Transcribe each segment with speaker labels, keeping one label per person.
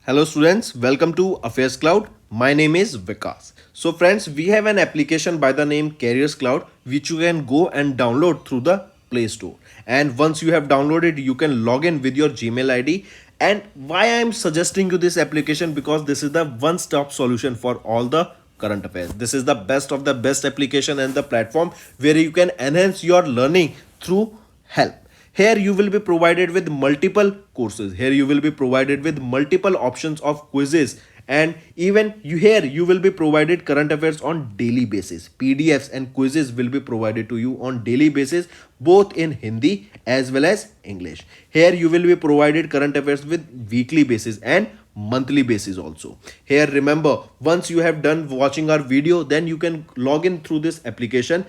Speaker 1: Hello students, welcome to AffairsCloud. My name is Vikas. So friends, we have an application by the name CarriersCloud which you can go and download through the Play Store. And once you have downloaded, you can log in with your Gmail ID. And why I am suggesting you this application, because this is the one-stop solution for all the current affairs. This is the best of the best application and the platform where you can enhance your learning through help. Here you will be provided with multiple courses. Here you will be provided with multiple options of quizzes, and even you will be provided current affairs on daily basis. PDFs and quizzes will be provided to you on daily basis, both in Hindi as well as English. Here you will be provided current affairs with weekly basis and monthly basis also. Here remember, once you have done watching our video, then you can log in through this application,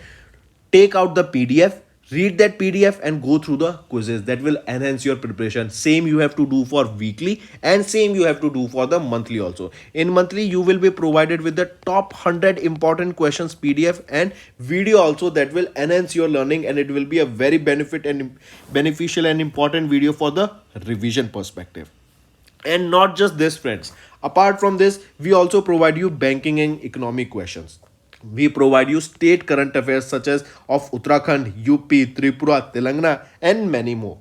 Speaker 1: take out the PDF, read that PDF and go through the quizzes. That will enhance your preparation. Same you have to do for weekly and same you have to do for the monthly also. In monthly you will be provided with the top 100 important questions PDF and video also, that will enhance your learning, and it will be a very beneficial and important video for the revision perspective. And not just this friends, apart from this we also provide you banking and economic questions. We provide you state current affairs such as of Uttarakhand, UP, Tripura, Telangana, and many more.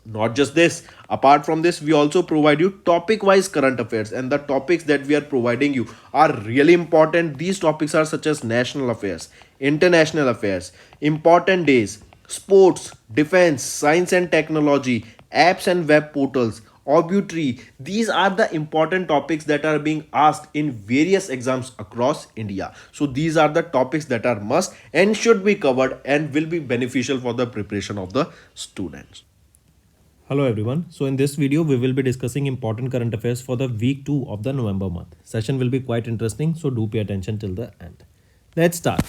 Speaker 1: Not just this, apart from this we also provide you topic wise current affairs, and the topics that we are providing you are really important. These topics are such as national affairs, international affairs, important days, sports, defense, science and technology, apps and web portals, obituary. These are the important topics that are being asked in various exams across India. So these are the topics that are must and should be covered and will be beneficial for the preparation of the students.
Speaker 2: Hello everyone. So in this video we will be discussing important current affairs for the week 2 of the November month. Session will be quite interesting, so do pay attention till the end. Let's start.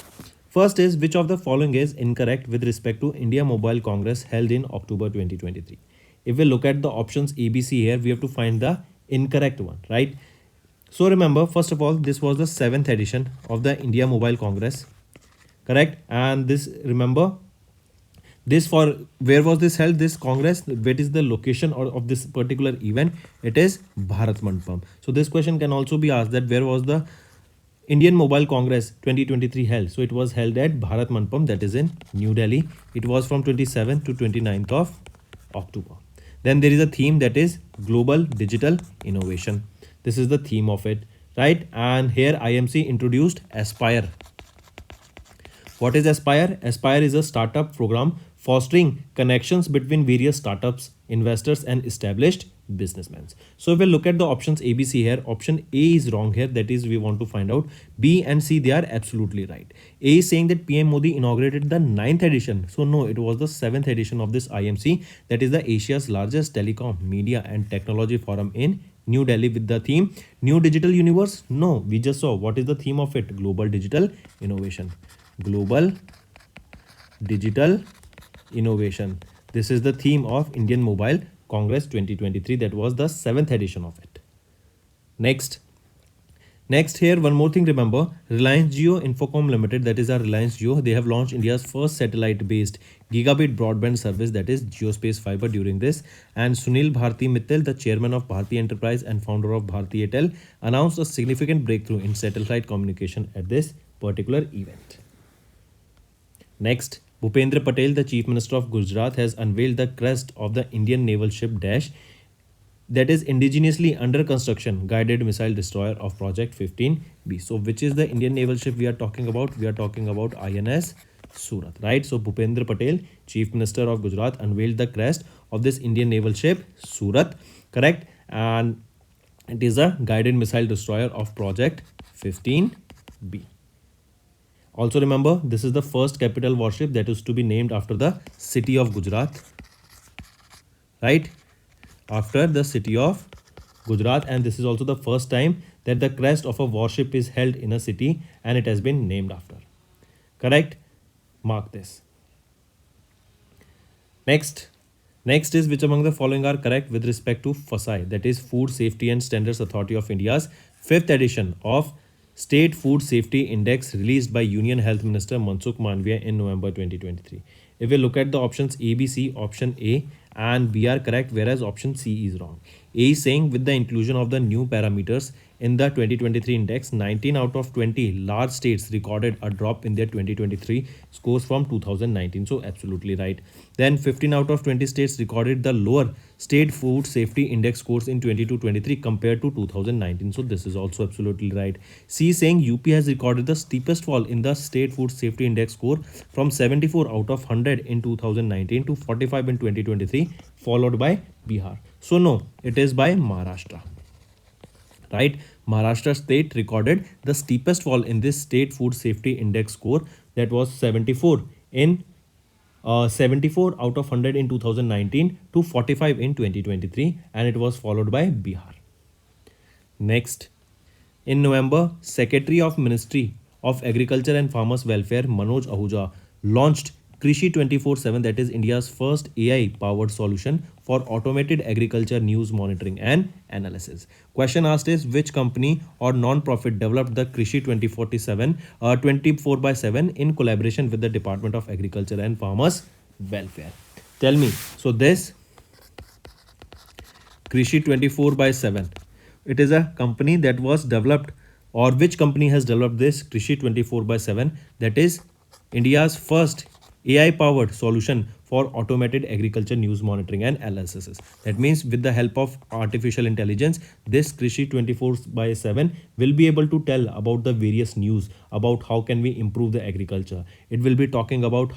Speaker 2: First is, which of the following is incorrect with respect to India Mobile Congress held in October 2023? If we look at the options ABC here, we have to find the incorrect one, right? So remember, first of all, this was the 7th edition of the India Mobile Congress, correct? And this, remember, this for where was this held, this congress, what is the location of this particular event? It is Bharat Mandapam. So this question can also be asked, that where was the Indian Mobile Congress 2023 held? So it was held at Bharat Mandapam, that is in New Delhi. It was from 27th to 29th of October. Then there is a theme, that is global digital innovation. This is the theme of it, right? And here IMC introduced Aspire. What is Aspire? Aspire is a startup program fostering connections between various startups, investors, and established businessmen. So if we look at the options ABC here, option A is wrong here. That is, we want to find out B and C, they are absolutely right. A is saying that PM Modi inaugurated the 9th edition. So no, it was the 7th edition of this IMC, that is the Asia's largest telecom, media and technology forum in New Delhi, with the theme New Digital Universe. No, we just saw what is the theme of it, global digital innovation. Global digital innovation. This is the theme of Indian Mobile Congress 2023. That was the 7th edition of it. Next here, one more thing, remember, Reliance Jio Infocom Limited, that is our Reliance Jio, they have launched India's first satellite based gigabit broadband service, that is Geospace Fiber, during this. And Sunil Bharti Mittal, the chairman of Bharti Enterprise and founder of Bharti Airtel, announced a significant breakthrough in satellite communication at this particular event. Next, Bhupendra Patel, the Chief Minister of Gujarat, has unveiled the crest of the Indian naval ship Dash, that is indigenously under construction guided missile destroyer of Project 15B. So which is the Indian naval ship we are talking about? We are talking about INS Surat, right? So Bhupendra Patel, Chief Minister of Gujarat, unveiled the crest of this Indian naval ship Surat, correct? And it is a guided missile destroyer of Project 15B. Also remember, this is the first capital warship that is to be named after the city of Gujarat, right? After the city of Gujarat. And this is also the first time that the crest of a warship is held in a city and it has been named after, correct? Mark this. Next is, which among the following are correct with respect to FSSAI, that is Food Safety and Standards Authority of India's 5th edition of State Food Safety Index, released by Union Health Minister Mansukh Mandaviya in November 2023. If we look at the options ABC, option A and B are correct, whereas option C is wrong. A is saying with the inclusion of the new parameters in the 2023 index, 19 out of 20 large states recorded a drop in their 2023 scores from 2019. So absolutely right. Then 15 out of 20 states recorded the lower state food safety index scores in 22-23 compared to 2019. So this is also absolutely right. C is saying UP has recorded the steepest fall in the state food safety index score from 74 out of 100 in 2019 to 45 in 2023, followed by Bihar. So no, it is by Maharashtra. Right? Maharashtra state recorded the steepest fall in this state food safety index score, that was 74 in 74 out of 100 in 2019 to 45 in 2023, and it was followed by Bihar. Next, in November, Secretary of Ministry of Agriculture and Farmers Welfare Manoj Ahuja launched Krishi 24/7, that is India's first AI powered solution for automated agriculture news monitoring and analysis. Question asked is which company or non-profit developed the Krishi 24/7 in collaboration with the Department of Agriculture and Farmers Welfare. Tell me. So this Krishi 24/7. It is a company that was developed, or which company has developed this Krishi 24/7, that is India's first AI powered solution for automated agriculture news monitoring and analysis. That means with the help of artificial intelligence, this Krishi 24/7 will be able to tell about the various news about how can we improve the agriculture. It will be talking about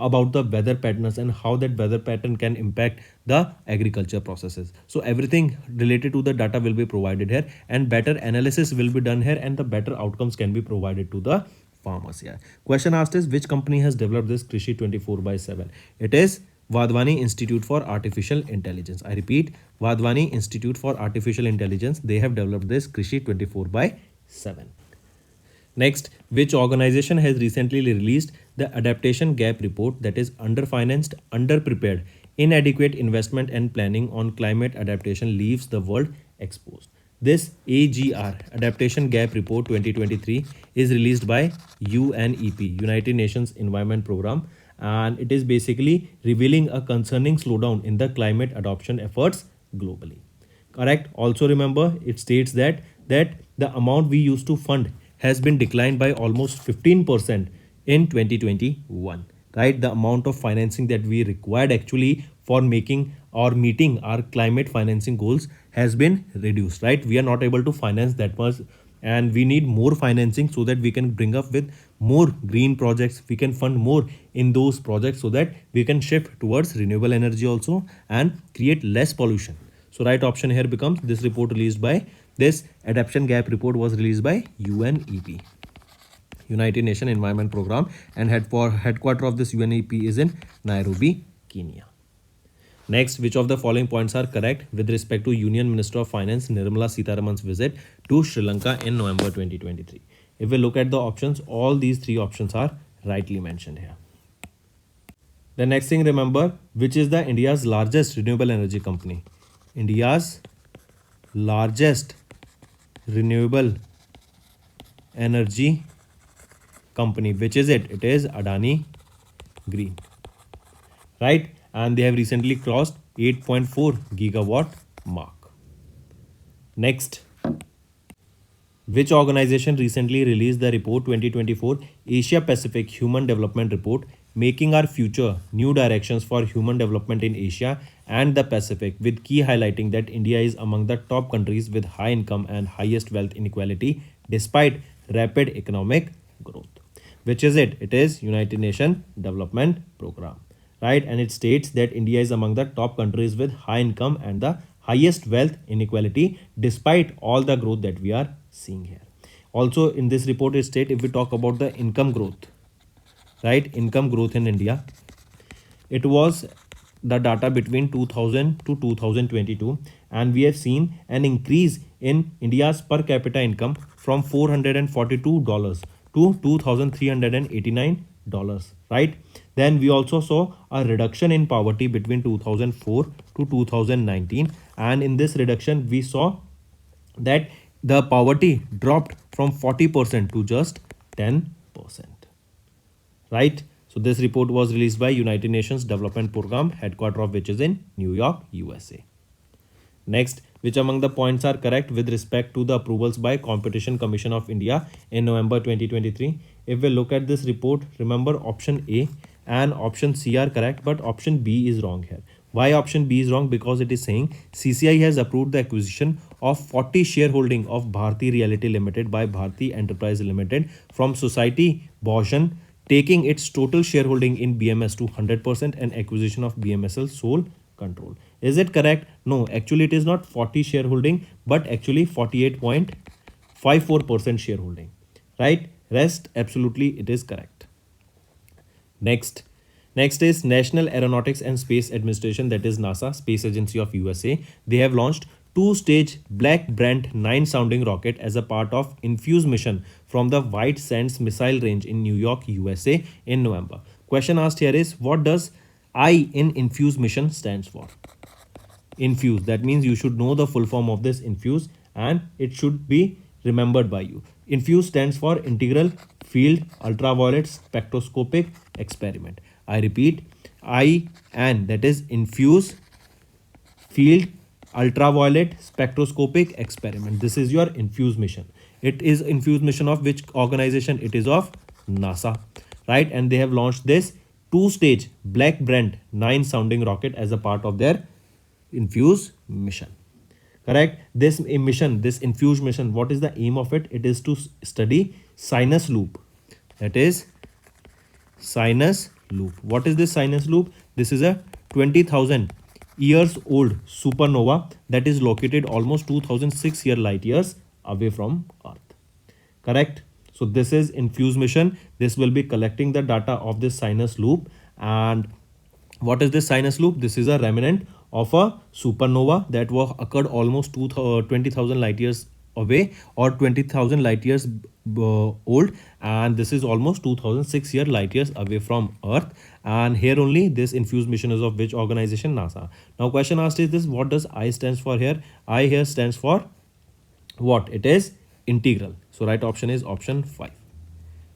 Speaker 2: about the weather patterns and how that weather pattern can impact the agriculture processes. So everything related to the data will be provided here, and better analysis will be done here, and the better outcomes can be provided to the farmers. Yeah. Question asked is which company has developed this Krishi 24/7? It is Vadvani Institute for Artificial Intelligence. I repeat, Vadvani Institute for Artificial Intelligence. They have developed this Krishi 24/7. Next, which organization has recently released the Adaptation Gap Report, that is underfinanced, underprepared, inadequate investment and planning on climate adaptation leaves the world exposed. This AGR, Adaptation Gap Report 2023, is released by UNEP, United Nations Environment Program, and it is basically revealing a concerning slowdown in the climate adoption efforts globally. Correct. Also remember, it states that the amount we used to fund has been declined by almost 15% in 2021. Right, the amount of financing that we required actually for making or meeting our climate financing goals has been reduced. Right, we are not able to finance that much, and we need more financing so that we can bring up with more green projects. We can fund more in those projects so that we can shift towards renewable energy also and create less pollution. So right option here becomes this report released by this adaptation gap report was released by UNEP, United Nations Environment Program, and headquarter of this UNEP is in Nairobi, Kenya. Next, which of the following points are correct with respect to Union Minister of Finance Nirmala Sitharaman's visit to Sri Lanka in November 2023? If we look at the options, all these three options are rightly mentioned here. The next thing, remember, which is the India's largest renewable energy company? India's largest renewable energy company, which is it? It is Adani Green, right? And they have recently crossed 8.4 gigawatt mark. Next, which organization recently released the report 2024 Asia Pacific Human Development Report, making our future new directions for human development in Asia and the Pacific, with key highlighting that India is among the top countries with high income and highest wealth inequality despite rapid economic growth. Which is it? It is United Nations Development Program, right? And it states that India is among the top countries with high income and the highest wealth inequality despite all the growth that we are seeing here. Also in this report it states, if we talk about the income growth, right, income growth in India, it was the data between 2000 to 2022, and we have seen an increase in India's per capita income from $442 to $2,389, right? Then we also saw a reduction in poverty between 2004 to 2019, and in this reduction we saw that the poverty dropped from 40% to just 10%, right? So this report was released by United Nations Development Program, headquarters of which is in New York, USA. Next, which among the points are correct with respect to the approvals by Competition Commission of India in November 2023? If we look at this report, remember option A and option C are correct, but option B is wrong here. Why option B is wrong? Because it is saying CCI has approved the acquisition of 40 shareholding of Bharti Realty Limited by Bharti Enterprise Limited from Society Boshan, taking its total shareholding in BMS to 100% and acquisition of BMSL sole control. Is it correct? No, actually it is not 40 shareholding, but actually 48.54% shareholding. Right? Rest, absolutely it is correct. Next. Next is National Aeronautics and Space Administration, that is NASA, Space Agency of USA. They have launched two-stage Black Brant 9 sounding rocket as a part of Infuse mission from the White Sands Missile Range in New York, USA in November. Question asked here is, what does I in Infuse mission stands for? Infuse, that means you should know the full form of this infuse and it should be remembered by you. Infuse stands for Integral Field Ultraviolet Spectroscopic Experiment. I repeat, IN, that is Infuse Field Ultraviolet Spectroscopic Experiment. This is your Infuse mission. It is Infuse mission of which organization? It is of NASA, right? And they have launched this two-stage Black Brant 9 sounding rocket as a part of their Infuse mission. Correct? This mission, this Infuse mission, what is the aim of it? It is to study sinus loop. That is sinus loop. What is this sinus loop? This is a 20,000 years old supernova that is located almost 2006 light years away from Earth. Correct? So this is Infuse mission. This will be collecting the data of this sinus loop. And what is this sinus loop? This is a remnant of a supernova that occurred almost 20,000 light years away or 20,000 light years old, and this is almost 2006 light years away from Earth. And here only this Infuse mission is of which organization? NASA. Now question asked is this, what does I stands for here? I here stands for what? It is integral. So right option is option 5.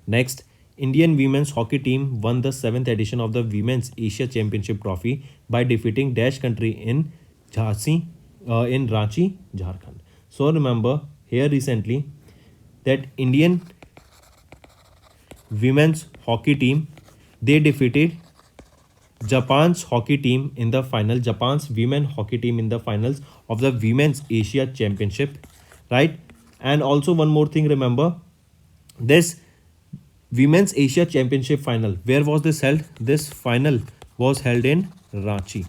Speaker 2: Next, Indian women's hockey team won the 7th edition of the Women's Asia Championship Trophy by defeating Dash country in Ranchi, Jharkhand. So remember here recently that Indian women's hockey team, they defeated Japan's hockey team in the final, Japan's women hockey team in the finals of the Women's Asia Championship, right? And also one more thing, remember this Women's Asia Championship final, where was this held? This final was held in Ranchi,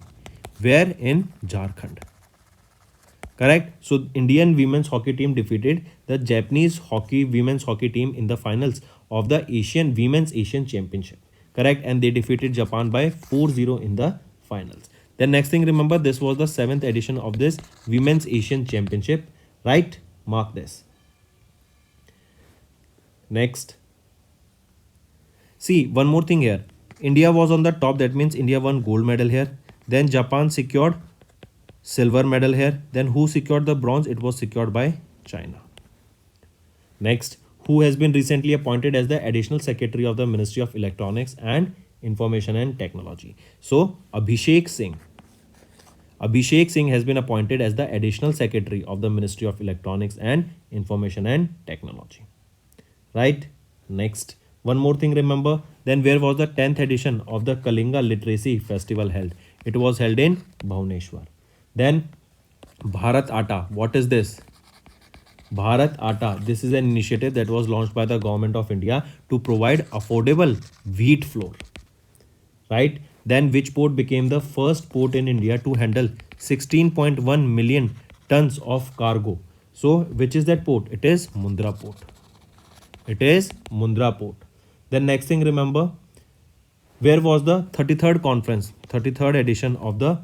Speaker 2: where in Jharkhand. Correct? So Indian women's hockey team defeated the Japanese women's hockey team in the finals of the Women's Asian Championship. Correct? And they defeated Japan by 4-0 in the finals. Then next thing, remember this was the 7th edition of this Women's Asian Championship. Right? Mark this. Next. See, one more thing here. India was on the top. That means India won gold medal here. Then Japan secured silver medal here. Then who secured the bronze? It was secured by China. Next, who has been recently appointed as the additional secretary of the Ministry of Electronics and Information and Technology? So Abhishek Singh. Abhishek Singh has been appointed as the additional secretary of the Ministry of Electronics and Information and Technology. Right? Next. One more thing, remember, then where was the 10th edition of the Kalinga Literacy Festival held? It was held in Bhubaneswar. Then Bharat Atta, what is this? Bharat Atta, this is an initiative that was launched by the government of India to provide affordable wheat flour. Right? Then which port became the first port in India to handle 16.1 million tons of cargo? So which is that port? It is Mundra port. It is Mundra port. Then next thing, remember, where was the 33rd edition of the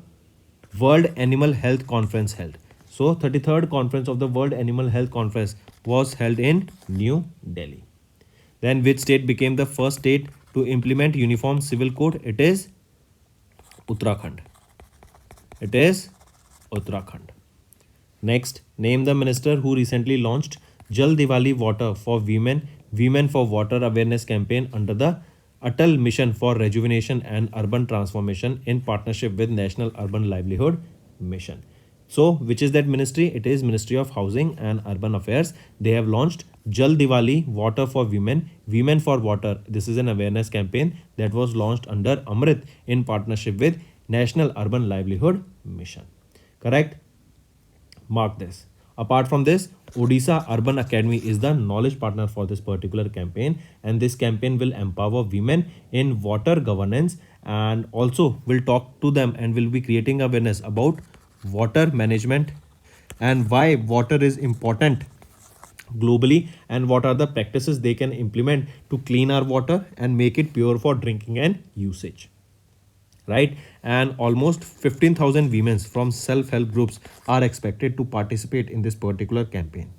Speaker 2: World Animal Health Conference held? So 33rd conference of the World Animal Health Conference was held in New Delhi. Then which state became the first state to implement uniform civil code? It is Uttarakhand. It is Uttarakhand. Next, name the minister who recently launched Jal Diwali Water for Women for Water Awareness campaign under the Atal Mission for Rejuvenation and Urban Transformation in partnership with National Urban Livelihood Mission. So, which is that ministry? It is Ministry of Housing and Urban Affairs. They have launched Jal Diwali, Water for Women, Women for Water. This is an awareness campaign that was launched under Amrit in partnership with National Urban Livelihood Mission. Correct? Mark this. Apart from this, Odisha Urban Academy is the knowledge partner for this particular campaign, and this campaign will empower women in water governance and also will talk to them and will be creating awareness about water management and why water is important globally and what are the practices they can implement to clean our water and make it pure for drinking and usage, right? And almost 15,000 women from self-help groups are expected to participate in this particular campaign.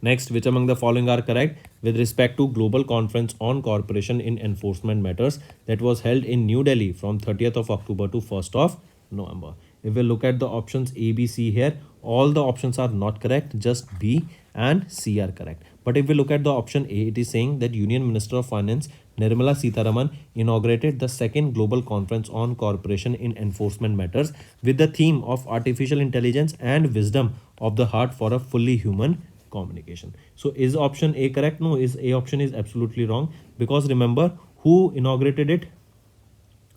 Speaker 2: Next, which among the following are correct with respect to Global Conference on Cooperation in Enforcement Matters that was held in New Delhi from 30th of October to 1st of November? If we look at the options A, B, C here, all the options are not correct, just B and C are correct. But if we look at the option A, it is saying that Union Minister of Finance Nirmala Sitharaman inaugurated the second Global Conference on Cooperation in Enforcement Matters with the theme of artificial intelligence and wisdom of the heart for a fully human communication. So is option A correct? No, is A option is absolutely wrong, because remember who inaugurated it?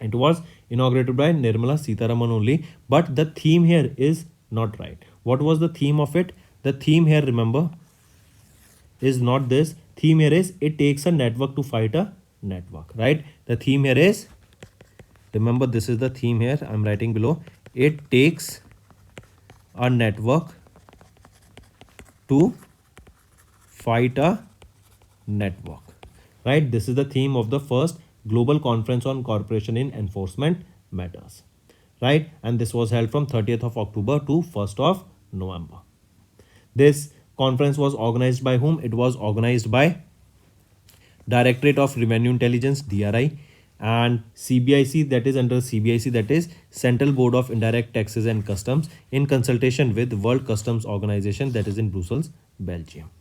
Speaker 2: It was inaugurated by Nirmala Sitharaman only, but the theme here is not right. What was the theme of it? The theme here, remember, is not this. Theme here is it takes a network to fight a network, right? The theme here is, remember, this is the theme here. I'm writing below. It takes a network to fight a network, right? This is the theme of the first Global Conference on Cooperation in Enforcement Matters, right? And this was held from 30th of October to 1st of November. This conference was organized by whom? It was organized by Directorate of Revenue Intelligence, DRI, and CBIC, that is under CBIC, that is Central Board of Indirect Taxes and Customs, in consultation with World Customs Organization, that is in Brussels, Belgium.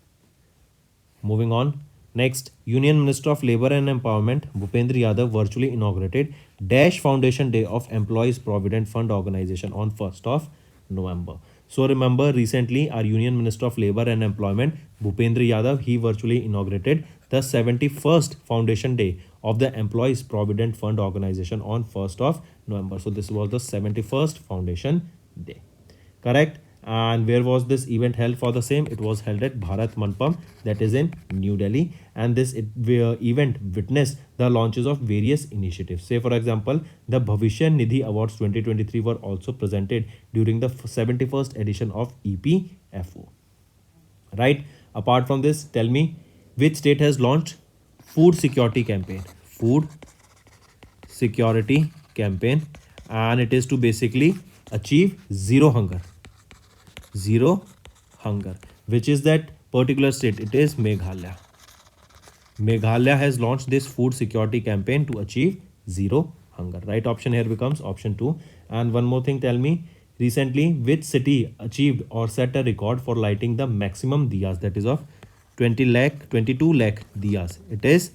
Speaker 2: Moving on. Next, Union Minister of Labour and Empowerment Bhupendra Yadav virtually inaugurated Dash Foundation Day of Employees Provident Fund Organization on 1st of November. So remember, recently our Union Minister of Labour and Employment Bhupendra Yadav, he virtually inaugurated the 71st Foundation Day of the Employees Provident Fund Organization on 1st of November. So this was the 71st Foundation Day. Correct? And where was this event held for the same? It was held at Bharat Mandapam, that is in New Delhi. And this event witnessed the launches of various initiatives. Say for example, the Bhavishya Nidhi Awards 2023 were also presented during the 71st edition of EPFO. Right? Apart from this, tell me which state has launched food security campaign? Food security campaign, and it is to basically achieve zero hunger. Zero hunger. Which is that particular state? It is Meghalaya. Meghalaya has launched this food security campaign to achieve zero hunger. Right option here becomes option 2. And one more thing, tell me, recently which city achieved or set a record for lighting the maximum diyas, that is of 22 lakh diyas? It is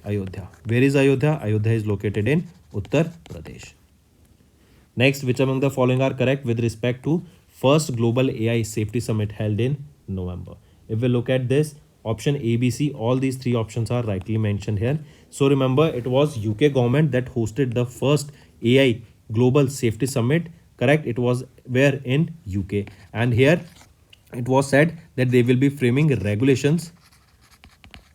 Speaker 2: Ayodhya. Where is Ayodhya? Ayodhya is located in Uttar Pradesh. Next, which among the following are correct with respect to first Global AI Safety Summit held in November? If we look at this, option A, B, C, all these three options are rightly mentioned here. So remember, it was UK government that hosted the first AI Global Safety Summit. Correct? It was where in UK. And here it was said that they will be framing regulations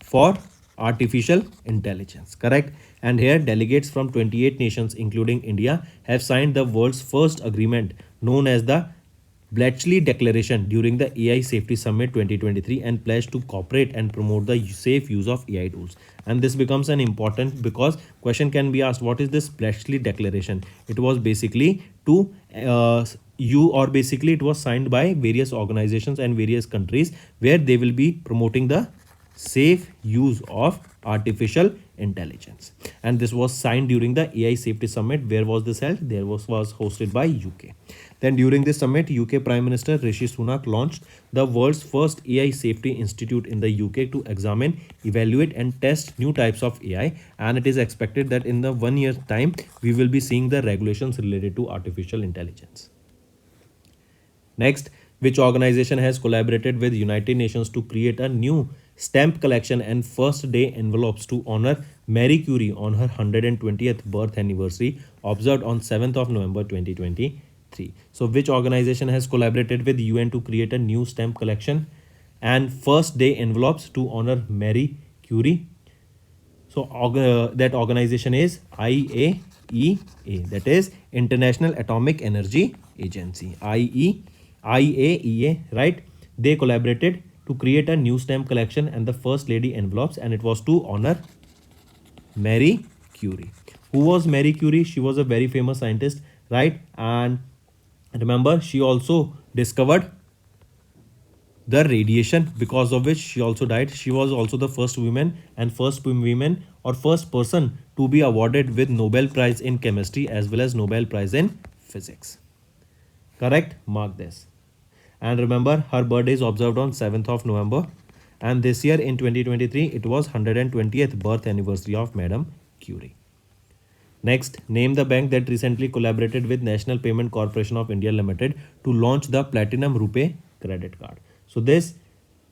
Speaker 2: for artificial intelligence. Correct? And here delegates from 28 nations including India have signed the world's first agreement known as the Bletchley Declaration during the AI Safety Summit 2023 and pledged to cooperate and promote the safe use of AI tools. And this becomes an important, because question can be asked, what is this Bletchley Declaration? It was basically to it was signed by various organizations and various countries where they will be promoting the safe use of artificial intelligence. And this was signed during the AI Safety Summit. Where was this held? There was hosted by UK. Then during this summit, UK Prime Minister Rishi Sunak launched the world's first AI Safety Institute in the UK to examine, evaluate and test new types of AI. And it is expected that in the 1 year time, we will be seeing the regulations related to artificial intelligence. Next, which organization has collaborated with United Nations to create a new stamp collection and first day envelopes to honor Marie Curie on her 120th birth anniversary observed on 7th of November 2023. So which organization has collaborated with UN to create a new stamp collection and first day envelopes to honor Marie Curie? So that organization is IAEA, that is International Atomic Energy Agency. IAEA, right? They collaborated to create a new stamp collection and the first lady envelopes, and it was to honor Marie Curie. Who was Marie Curie? She was a very famous scientist, right? And remember, she also discovered the radiation, because of which she also died. She was also the first woman and first women or first person to be awarded with Nobel Prize in chemistry as well as Nobel Prize in physics. Correct? Mark this. And remember, her birthday is observed on 7th of November. And this year in 2023, it was 120th birth anniversary of Madam Curie. Next, name the bank that recently collaborated with National Payment Corporation of India Limited to launch the Platinum Rupee credit card. So this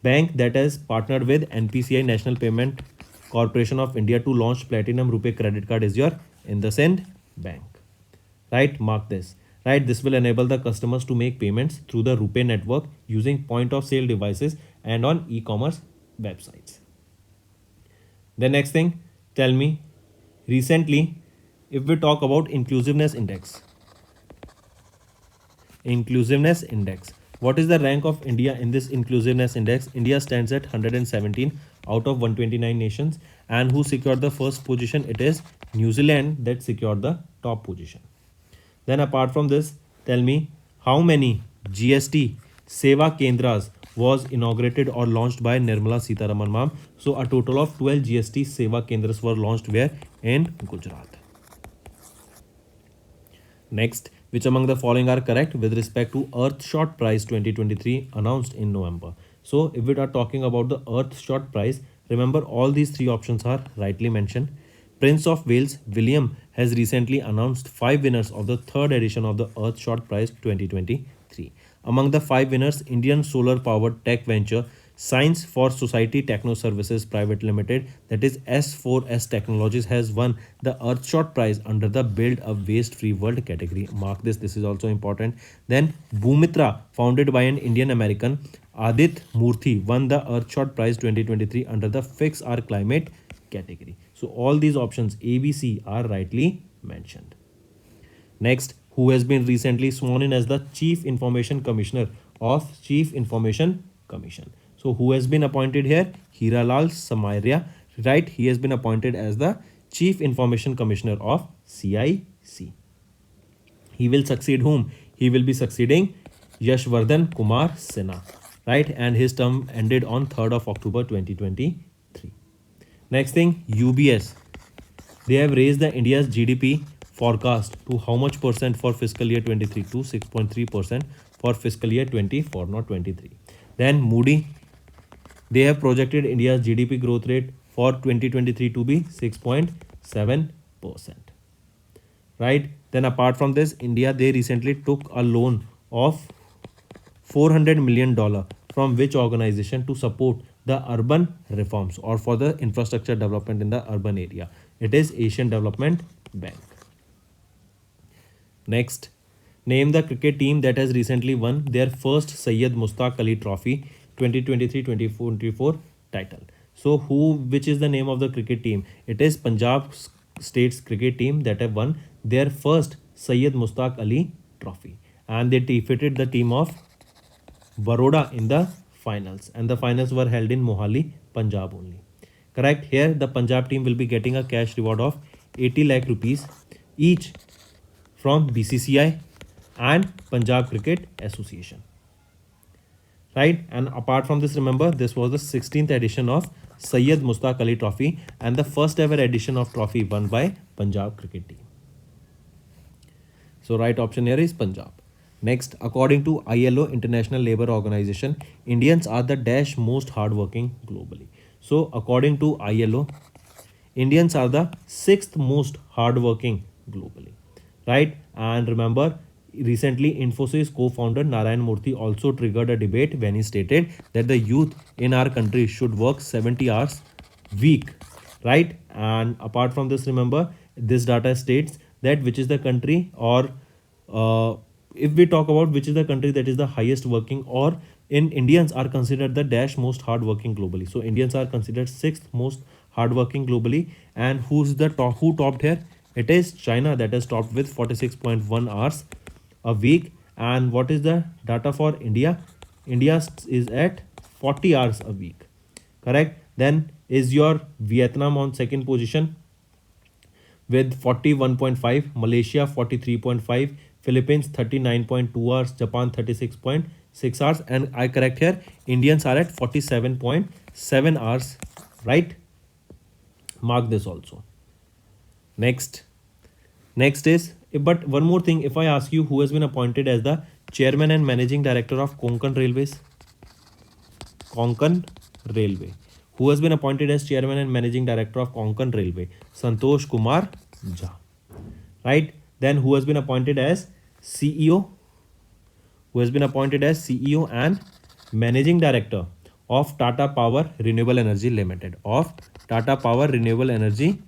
Speaker 2: bank that has partnered with NPCI, National Payment Corporation of India, to launch Platinum Rupee credit card is your IndusInd Bank. Right? Mark this. Right? This will enable the customers to make payments through the Rupee network using point of sale devices and on e-commerce websites. The next thing, tell me, recently, if we talk about inclusiveness index, what is the rank of India in this inclusiveness index? India stands at 117 out of 129 nations, and who secured the first position? It is New Zealand that secured the top position. Then apart from this, tell me how many GST Seva Kendras was inaugurated or launched by Nirmala Sitharaman ma'am. So a total of 12 GST Seva Kendras were launched where? In Gujarat. Next, which among the following are correct with respect to Earthshot Prize 2023 announced in November? So if we are talking about the Earthshot Prize, remember all these three options are rightly mentioned. Prince of Wales William has recently announced 5 winners of the third edition of the Earthshot Prize 2023. Among the 5 winners, Indian solar powered tech venture Science for Society Techno Services Private Limited, that is S4S Technologies, has won the Earthshot Prize under the Build a Waste Free World category. Mark this is also important. Then Bhumitra, founded by an Indian American, Adit Murthy, won the Earthshot Prize 2023 under the Fix Our Climate category. So all these options A, B, C are rightly mentioned. Next, who has been recently sworn in as the Chief Information Commissioner of Chief Information Commission? So who has been appointed here? Hiralal Samaria, right? He has been appointed as the Chief Information Commissioner of CIC. He will succeed whom? He will be succeeding Yashvardhan Kumar Sinha, right? And his term ended on 3rd of October 2023. Next thing, UBS. They have raised the India's GDP forecast to how much percent for fiscal year 23? To 6.3% for fiscal year 24, not 23. Then Moody, they have projected India's GDP growth rate for 2023 to be 6.7%. Right? Then apart from this, India, they recently took a loan of $400 million from which organization to support the urban reforms or for the infrastructure development in the urban area? It is Asian Development Bank. Next, name the cricket team that has recently won their first Syed Mushtaq Ali Trophy 2023-2024 title. So which is the name of the cricket team? It is Punjab State's cricket team that have won their first Syed Mushtaq Ali Trophy, and they defeated the team of Baroda in the finals, and the finals were held in Mohali, Punjab only. Correct? Here the Punjab team will be getting a cash reward of 80 lakh rupees each from BCCI and Punjab Cricket Association. Right? And apart from this, remember, this was the 16th edition of Syed Mushtaq Ali Trophy and the first ever edition of trophy won by Punjab cricket team. So right option here is Punjab. Next, according to ILO, International Labour Organization, Indians are the dash most hardworking globally. So according to ILO, Indians are the 6th most hardworking globally. Right? And remember, Recently, Infosys co-founder Narayan Murthy also triggered a debate when he stated that the youth in our country should work 70 hours week, right? And apart from this, remember, this data states that which is the country, or if we talk about which is the country that is the highest working, or in Indians are considered the dash most hardworking globally. So Indians are considered sixth most hardworking globally. And who's the top, who topped here? It is China that has topped with 46.1 hours a week. And what is the data for India? India is at 40 hours a week. Correct. Then is your Vietnam on second position with 41.5, Malaysia 43.5, Philippines 39.2 hours, Japan 36.6 hours, and I correct here, Indians are at 47.7 hours, right? Mark this also. Next. Next is, but one more thing, if I ask you who has been appointed as the chairman and managing director of Konkan Railways? Konkan Railway. Who has been appointed as chairman and managing director of Konkan Railway? Santosh Kumar Jha. Right? Then who has been appointed as CEO? Who has been appointed as CEO and managing director of Tata Power Renewable Energy Limited? Of Tata Power Renewable Energy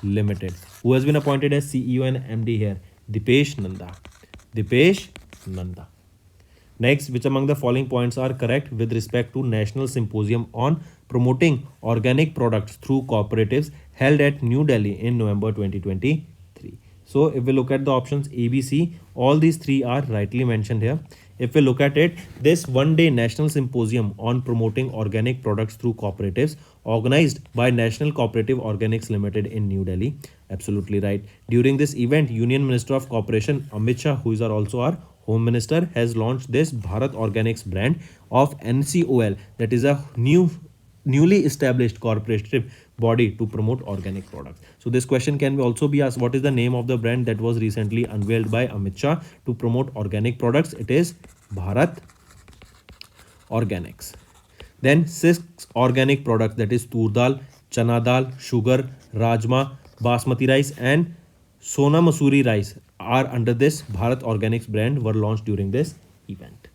Speaker 2: Limited. Who has been appointed as CEO and MD here? Dipesh Nanda. Dipesh Nanda. Next, which among the following points are correct with respect to National Symposium on Promoting Organic Products through Cooperatives held at New Delhi in November 2023? So, if we look at the options A, B, C, all these three are rightly mentioned here. If we look at it, this one-day National Symposium on Promoting Organic Products through Cooperatives organized by National Cooperative Organics Limited in New Delhi. Absolutely right. During this event, Union Minister of Cooperation Amit Shah, who is also our Home Minister, has launched this Bharat Organics brand of NCOL, that is a newly established corporative body to promote organic products. So this question can also be asked, what is the name of the brand that was recently unveiled by Amit Shah to promote organic products? It is Bharat Organics. Then 6 organic products, that is tur dal, chana dal, sugar, rajma, basmati rice and Sona Masuri rice are under this Bharat Organics brand were launched during this event.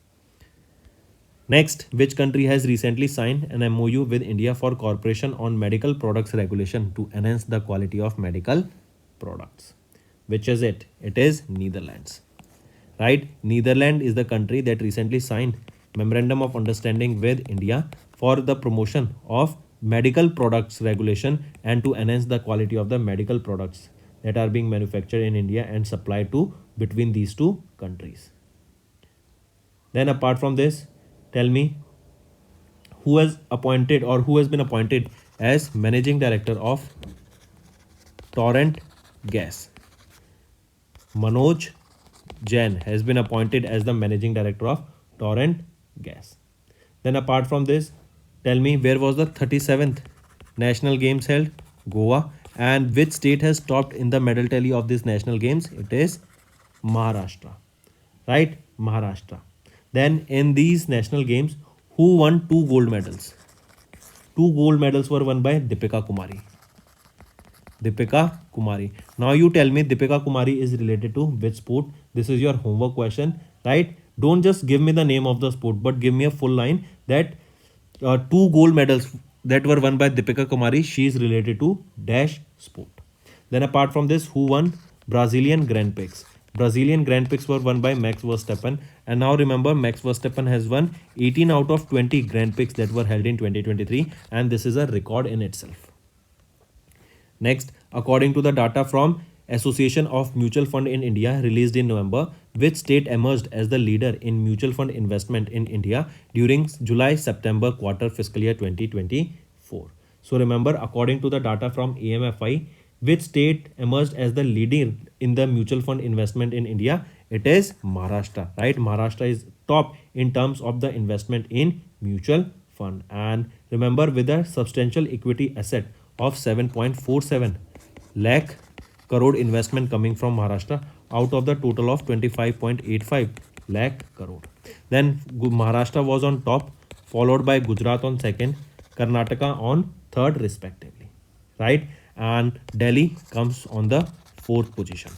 Speaker 2: Next, which country has recently signed an MOU with India for cooperation on medical products regulation to enhance the quality of medical products? Which is it? It is Netherlands. Right? Netherlands is the country that recently signed memorandum of understanding with India for the promotion of medical products regulation and to enhance the quality of the medical products that are being manufactured in India and supplied to between these two countries. Then apart from this, tell me who has appointed or who has been appointed as managing director of Torrent Gas. Manoj Jain has been appointed as the managing director of Torrent Gas. Then apart from this, tell me where was the 37th National Games held? Goa. And which state has topped in the medal tally of these national games? It is Maharashtra. Right? Maharashtra. Then in these national games, who won 2 gold medals? 2 gold medals were won by Deepika Kumari. Deepika Kumari. Now you tell me Deepika Kumari is related to which sport? This is your homework question, right? Don't just give me the name of the sport, but give me a full line that 2 gold medals that were won by Deepika Kumari, she is related to dash sport. Then apart from this, who won Brazilian Grand Prix? Brazilian Grand Prix were won by Max Verstappen. And now remember, Max Verstappen has won 18 out of 20 Grand Prix that were held in 2023. And this is a record in itself. Next, according to the data from Association of Mutual Fund in India released in November, which state emerged as the leader in mutual fund investment in India during July-September quarter fiscal year 2024. So remember, according to the data from AMFI, which state emerged as the leader in the mutual fund investment in India? It is Maharashtra, right? Maharashtra is top in terms of the investment in mutual fund. And remember, with a substantial equity asset of 7.47 lakh crore investment coming from Maharashtra out of the total of 25.85 lakh crore. Then Maharashtra was on top, followed by Gujarat on second, Karnataka on third respectively, right? And Delhi comes on the fourth position.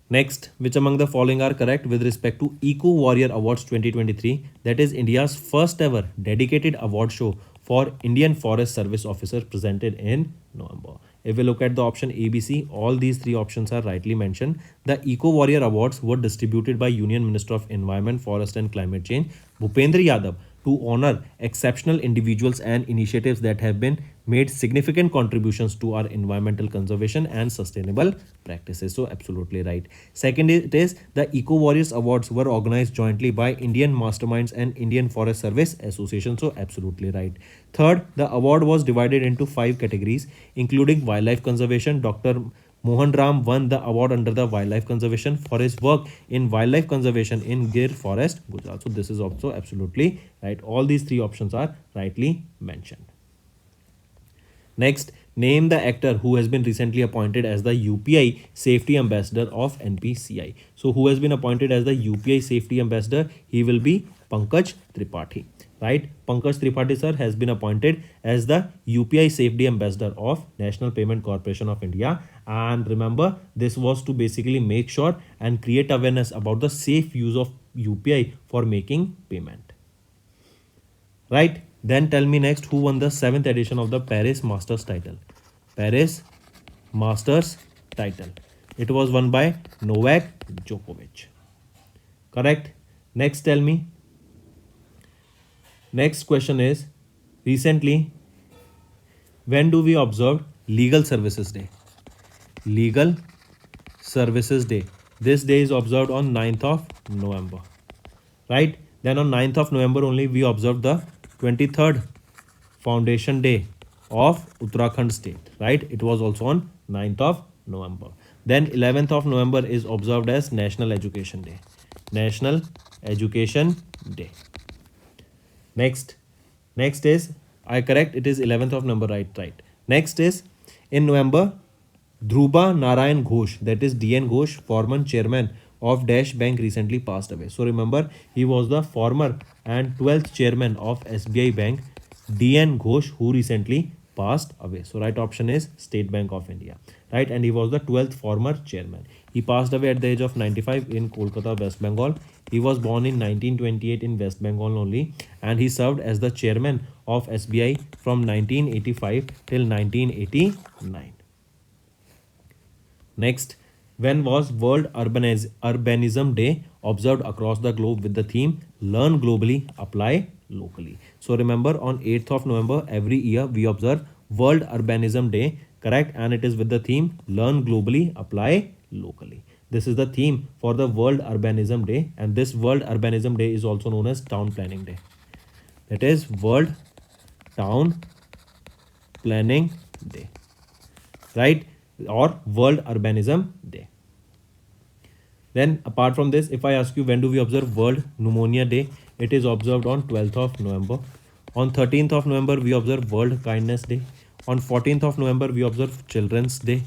Speaker 2: Next, which among the following are correct with respect to Eco Warrior Awards 2023? That is India's first ever dedicated award show for Indian Forest Service officers presented in November. If we look at the option ABC, all these three options are rightly mentioned. The Eco Warrior Awards were distributed by Union Minister of Environment, Forest and Climate Change, Bhupendra Yadav, to honor exceptional individuals and initiatives that have been made significant contributions to our environmental conservation and sustainable practices. So absolutely right. Second, it is the Eco Warriors Awards were organized jointly by Indian Masterminds and Indian Forest Service Association. So absolutely right. Third, the award was divided into 5 categories, including wildlife conservation. Dr. Mohan Ram won the award under the wildlife conservation for his work in wildlife conservation in Gir Forest, Gujarat. So this is also absolutely right. All these three options are rightly mentioned. Next, name the actor who has been recently appointed as the UPI Safety Ambassador of NPCI. So who has been appointed as the UPI Safety Ambassador? He will be Pankaj Tripathi. Right? Pankaj Tripathi sir has been appointed as the UPI Safety Ambassador of National Payment Corporation of India. And remember, this was to basically make sure and create awareness about the safe use of UPI for making payment. Right? Then tell me next who won the 7th edition of the Paris Masters title. Paris Masters title. It was won by Novak Djokovic. Correct? Next tell me. Next question is, recently, when do we observe Legal Services Day? Legal Services Day. This day is observed on 9th of November. Right? Then on 9th of November only we observe the 23rd Foundation Day of Uttarakhand state. Right? It was also on 9th of November. Then 11th of November is observed as National Education Day. National Education Day. Next is, I correct, it is 11th of November, right. Next is, in November, Dhruba Narayan Ghosh, that is DN Ghosh, former chairman of Dash Bank, recently passed away. So remember, he was the former and 12th chairman of SBI Bank, DN Ghosh, who recently passed away. So right option is State Bank of India, right? And he was the 12th former chairman. He passed away at the age of 95 in Kolkata, West Bengal. He was born in 1928 in West Bengal only, and he served as the chairman of SBI from 1985 till 1989. Next, when was World Urbanism Day observed across the globe with the theme Learn Globally, Apply Locally? So remember, on 8th of November every year we observe World Urbanism Day, correct? And it is with the theme Learn Globally, Apply Locally. This is the theme for the World Urbanism Day, and this World Urbanism Day is also known as Town Planning Day. That is World Town Planning Day, right? Or World Urbanism Day. Then apart from this, if I ask you when do we observe World Pneumonia Day, it is observed on 12th of November. On 13th of November, we observe World Kindness Day. On 14th of November, we observe Children's Day,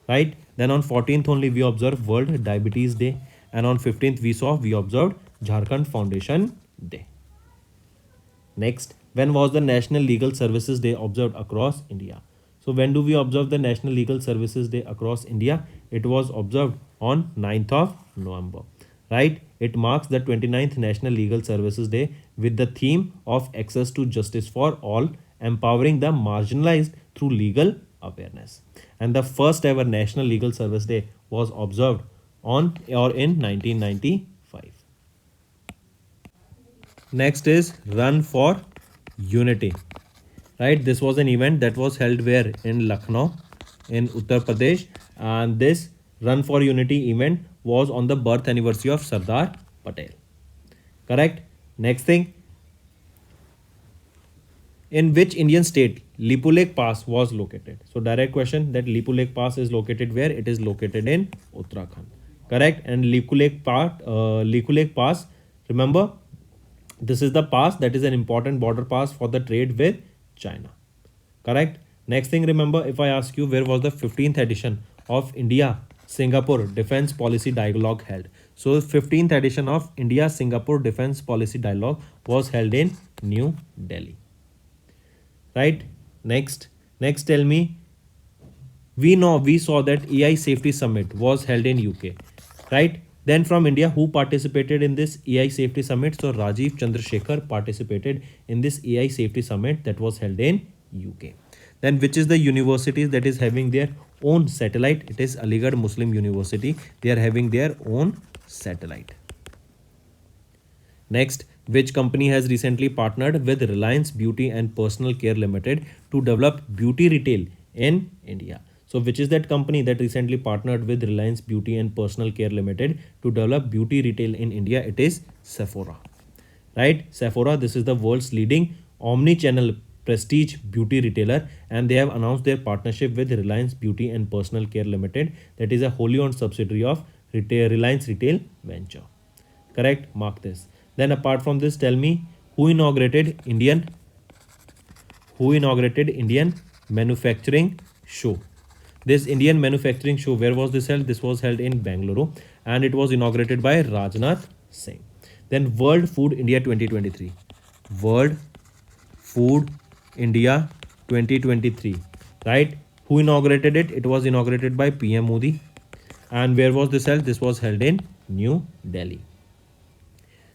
Speaker 2: right? Then on 14th only, we observe World Diabetes Day. And on 15th, we observed Jharkhand Foundation Day. Next, when was the National Legal Services Day observed across India? So when do we observe the National Legal Services Day across India? It was observed on 9th of November, right? It marks the 29th National Legal Services Day with the theme of access to justice for all, empowering the marginalized through legal awareness. And the first ever National Legal Service Day was observed on or in 1995. Next is Run for Unity. Right, this was an event that was held where? In Lucknow in Uttar Pradesh, and this Run for Unity event was on the birth anniversary of Sardar Patel. Correct. Next thing, in which Indian state Lipu Lake Pass was located? So direct question, that Lipu Lake Pass is located where? It is located in Uttarakhand. Correct. And Lipu Lake Pass, remember, this is the pass that is an important border pass for the trade with China. Correct. Next thing, remember, if I ask you where was the 15th edition of India Singapore Defense Policy Dialogue held? So 15th edition of India Singapore Defense Policy Dialogue was held in New Delhi. Right. Next tell me, we saw that AI Safety Summit was held in UK. right? Then from India, who participated in this AI Safety Summit? So Rajiv Chandrasekhar participated in this AI Safety Summit that was held in UK. Then which is the university that is having their own satellite? It is Aligarh Muslim University. They are having their own satellite. Next, which company has recently partnered with Reliance Beauty and Personal Care Limited to develop beauty retail in India? So, which is that company that recently partnered with Reliance Beauty and Personal Care Limited to develop beauty retail in India? It is Sephora, right? Sephora, this is the world's leading omni-channel prestige beauty retailer, and they have announced their partnership with Reliance Beauty and Personal Care Limited, that is a wholly owned subsidiary of Reliance Retail Venture. Correct? Mark this. Then apart from this, tell me who inaugurated Indian manufacturing show. This Indian manufacturing show, where was this held? This was held in Bangalore, and it was inaugurated by Rajnath Singh. Then World Food India 2023. World Food India 2023. Right? Who inaugurated it? It was inaugurated by PM Modi. And where was this held? This was held in New Delhi.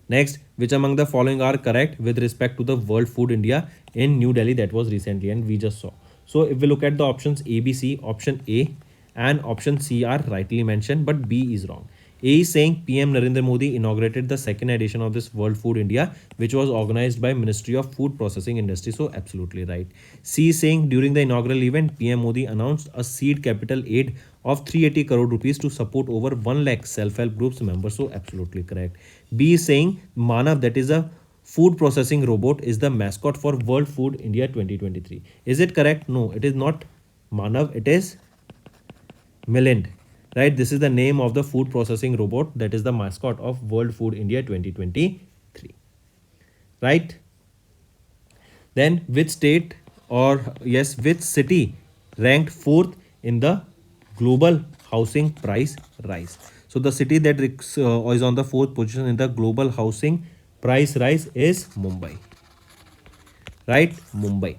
Speaker 2: Next, which among the following are correct with respect to the World Food India in New Delhi that was recently and we just saw? So if we look at the options A, B, C, option A and option C are rightly mentioned, but B is wrong. A is saying PM Narendra Modi inaugurated the second edition of this World Food India, which was organized by Ministry of Food Processing Industry. So absolutely right. C is saying during the inaugural event, PM Modi announced a seed capital aid of 380 crore rupees to support over 1 lakh self-help groups members. So absolutely correct. B is saying Manav, that is a food processing robot, is the mascot for World Food India 2023. Is it correct? No, it is not Manav. It is Milind. Right? This is the name of the food processing robot that is the mascot of World Food India 2023. Right? Then which state which city ranked 4th in the global housing price rise? So the city that is on the 4th position in the global housing price rise is Mumbai. Right? Mumbai.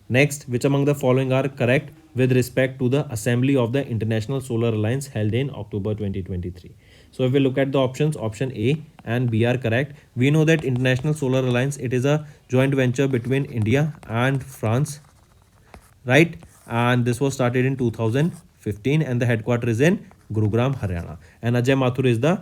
Speaker 2: Next, which among the following are correct with respect to the assembly of the International Solar Alliance held in October 2023? So if we look at the options, option A and B are correct. We know that International Solar Alliance, it is a joint venture between India and France, right? And this was started in 2015 and the headquarters is in Gurugram, Haryana. And Ajay Mathur is the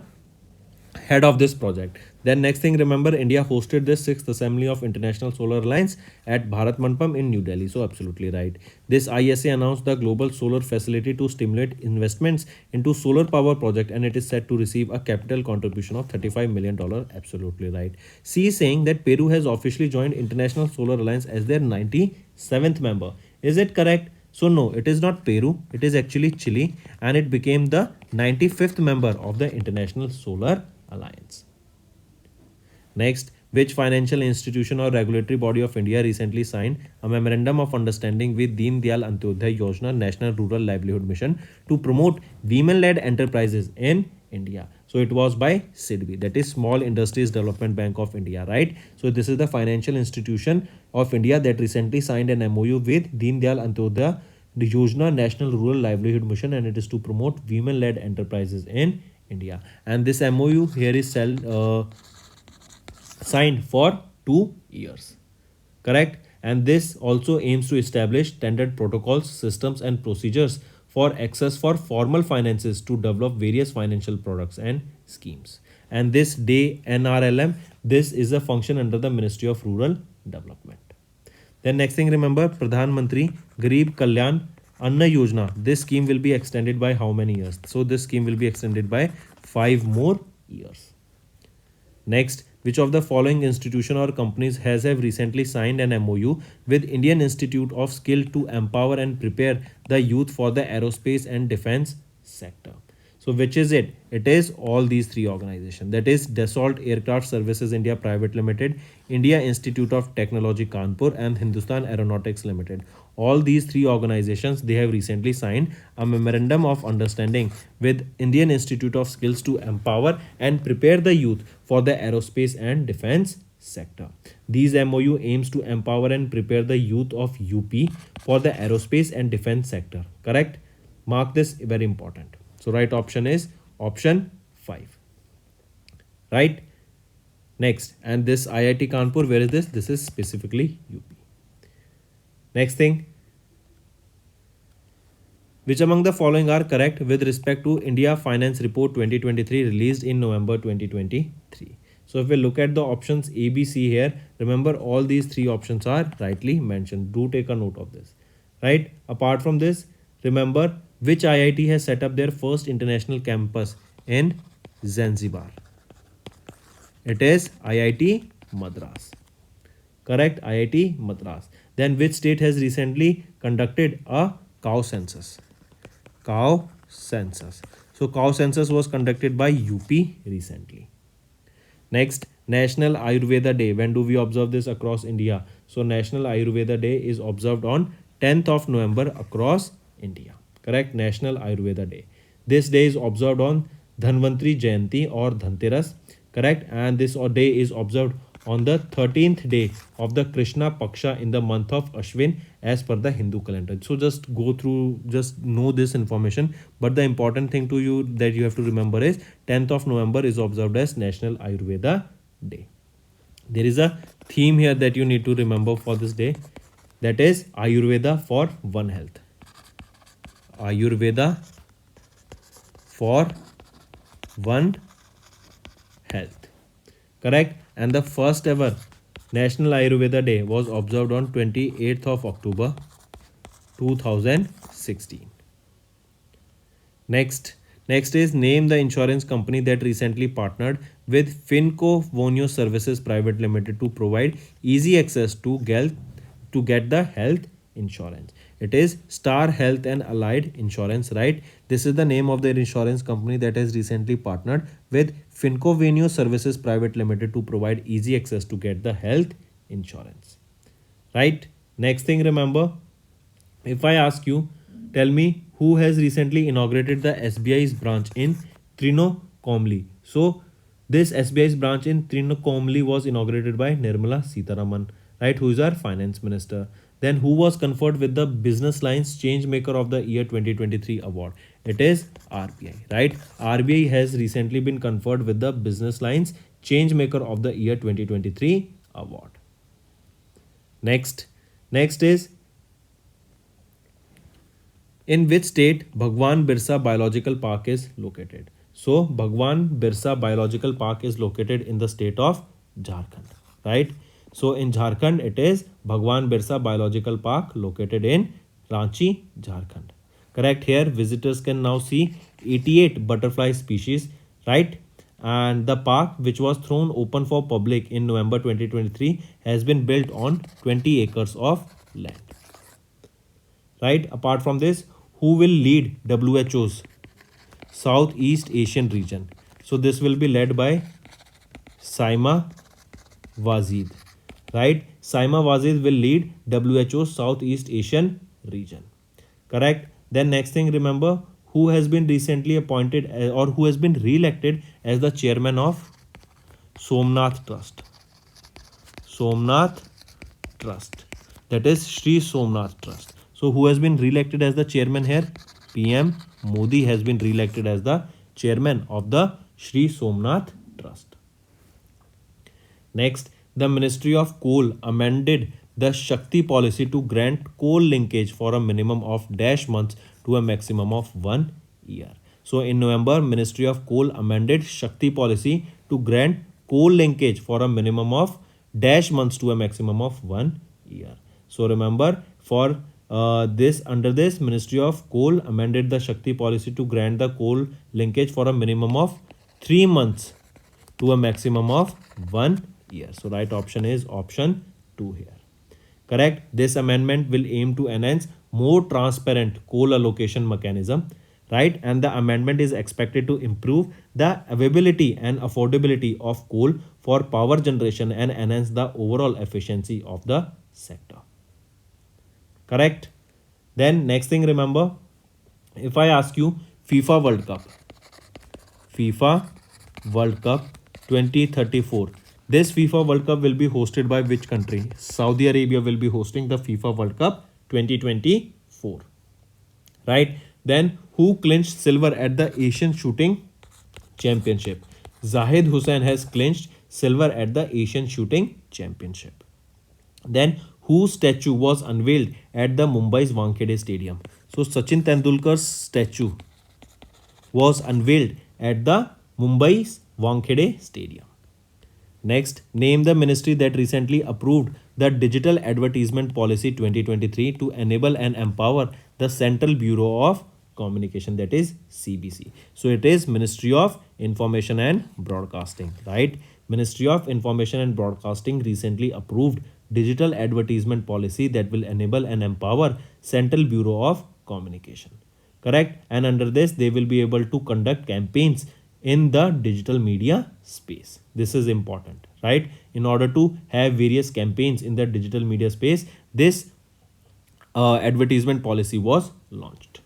Speaker 2: head of this project. Then next thing, remember India hosted this 6th assembly of International Solar Alliance at Bharat Mandapam in New Delhi. So absolutely right. This ISA announced the global solar facility to stimulate investments into solar power project, and it is set to receive a capital contribution of $35 million. Absolutely right. C is saying that Peru has officially joined International Solar Alliance as their 97th member. Is it correct? So no, it is not Peru. It is actually Chile, and it became the 95th member of the International Solar Alliance. Next, which financial institution or regulatory body of India recently signed a memorandum of understanding with Deen Dayal Antyodaya Yojana National Rural Livelihood Mission to promote women-led enterprises in India? So it was by SIDBI, that is Small Industries Development Bank of India, right? So this is the financial institution of India that recently signed an MOU with Deen Dayal Antyodaya Yojana National Rural Livelihood Mission, and it is to promote women-led enterprises in India. And this MOU here is signed for 2 years. Correct? And this also aims to establish standard protocols, systems, and procedures for access for formal finances to develop various financial products and schemes. And this day NRLM, this is a function under the Ministry of Rural Development. Then next thing, remember Pradhan Mantri Garib Kalyan Anna Yojana. This scheme will be extended by how many years? So this scheme will be extended by 5 more years. Next, which of the following institution or companies have recently signed an MOU with Indian Institute of Skill to empower and prepare the youth for the aerospace and defense sector? So which is it? It is all these 3 organizations. That is Dassault Aircraft Services India Private Limited, India Institute of Technology Kanpur, and Hindustan Aeronautics Limited. All these 3 organizations, they have recently signed a memorandum of understanding with Indian Institute of Skills to empower and prepare the youth for the aerospace and defense sector. These MOU aims to empower and prepare the youth of UP for the aerospace and defense sector. Correct? Mark this, very important. So right option is Option 5. Right? Next, and this IIT Kanpur, where is this? This is specifically UP. Next thing, which among the following are correct with respect to India Finance Report 2023 released in November 2023? So if we look at the options A, B, C here, remember all these three options are rightly mentioned. Do take a note of this. Right? Apart from this, remember which IIT has set up their first international campus in Zanzibar? It is IIT Madras. Correct? IIT Madras. Then which state has recently conducted a cow census? Cow census. So cow census was conducted by UP recently. Next, National Ayurveda Day. When do we observe this across India? So National Ayurveda Day is observed on 10th of November across India. Correct? National Ayurveda Day. This day is observed on Dhanvantri Jayanti or Dhanteras. Correct? And this day is observed on the 13th day of the Krishna Paksha in the month of Ashwin as per the Hindu calendar. So just go through, just know this information. But the important thing to you that you have to remember is 10th of November is observed as National Ayurveda Day. There is a theme here that you need to remember for this day. That is Ayurveda for One Health. Ayurveda for One Health. Correct? And the first ever National Ayurveda Day was observed on 28th of October 2016. Next is name the insurance company that recently partnered with Finco Vonio Services Private Limited to provide easy access to get the health insurance. It is Star Health and Allied Insurance, right? This is the name of their insurance company that has recently partnered with Finco Venue Services Private Limited to provide easy access to get the health insurance, right? Next thing, remember, if I ask you, tell me who has recently inaugurated the SBI's branch in Trinokomli. So this SBI's branch in Trinokomli was inaugurated by Nirmala Sitharaman, right? Who is our finance minister. Then who was conferred with the Business Lines Changemaker of the Year 2023 award? It is RBI, right? RBI has recently been conferred with the Business Lines Changemaker of the Year 2023 award. Next is, in which state Bhagwan Birsa Biological Park is located? So Bhagwan Birsa Biological Park is located in the state of Jharkhand, right? So in Jharkhand, it is Bhagwan Birsa Biological Park located in Ranchi, Jharkhand. Correct? Here, visitors can now see 88 butterfly species, right? And the park, which was thrown open for public in November 2023, has been built on 20 acres of land. Right? Apart from this, who will lead WHO's Southeast Asian region? So this will be led by Saima Wazid. Right? Saima Wazid will lead WHO Southeast Asian region. Correct? Then next thing, remember, who has been recently appointed or who has been re-elected as the chairman of Somnath Trust. Somnath Trust. That is Shri Somnath Trust. So who has been re-elected as the chairman here? PM Modi has been re-elected as the chairman of the Shri Somnath Trust. Next, the Ministry of Coal amended the Shakti policy to grant coal linkage for a minimum of dash months to a maximum of 1 year. So in November, Ministry of Coal amended Shakti policy to grant coal linkage for a minimum of dash months to a maximum of 1 year. So remember, for under this, Ministry of Coal amended the Shakti policy to grant the coal linkage for a minimum of 3 months to a maximum of 1 year. So right option is option 2 here. Correct? This amendment will aim to enhance more transparent coal allocation mechanism, right? And the amendment is expected to improve the availability and affordability of coal for power generation and enhance the overall efficiency of the sector. Correct? Then next thing, remember, if I ask you FIFA World Cup 2034, this FIFA World Cup will be hosted by which country? Saudi Arabia will be hosting the FIFA World Cup 2024. Right? Then who clinched silver at the Asian Shooting Championship. Zahid Hussain has clinched silver at the Asian Shooting Championship. Then, whose statue was unveiled at the Mumbai's Wankhede Stadium? So, Sachin Tendulkar's statue was unveiled at the Mumbai's Wankhede Stadium. Next, name the ministry that recently approved the Digital Advertisement Policy 2023 to enable and empower the Central Bureau of Communication, that is CBC. So it is Ministry of Information and Broadcasting, right? Ministry of Information and Broadcasting recently approved digital advertisement policy that will enable and empower Central Bureau of Communication. Correct? And under this, they will be able to conduct campaigns in the digital media space. This is important, right? In order to have various campaigns in the digital media space, this advertisement policy was launched.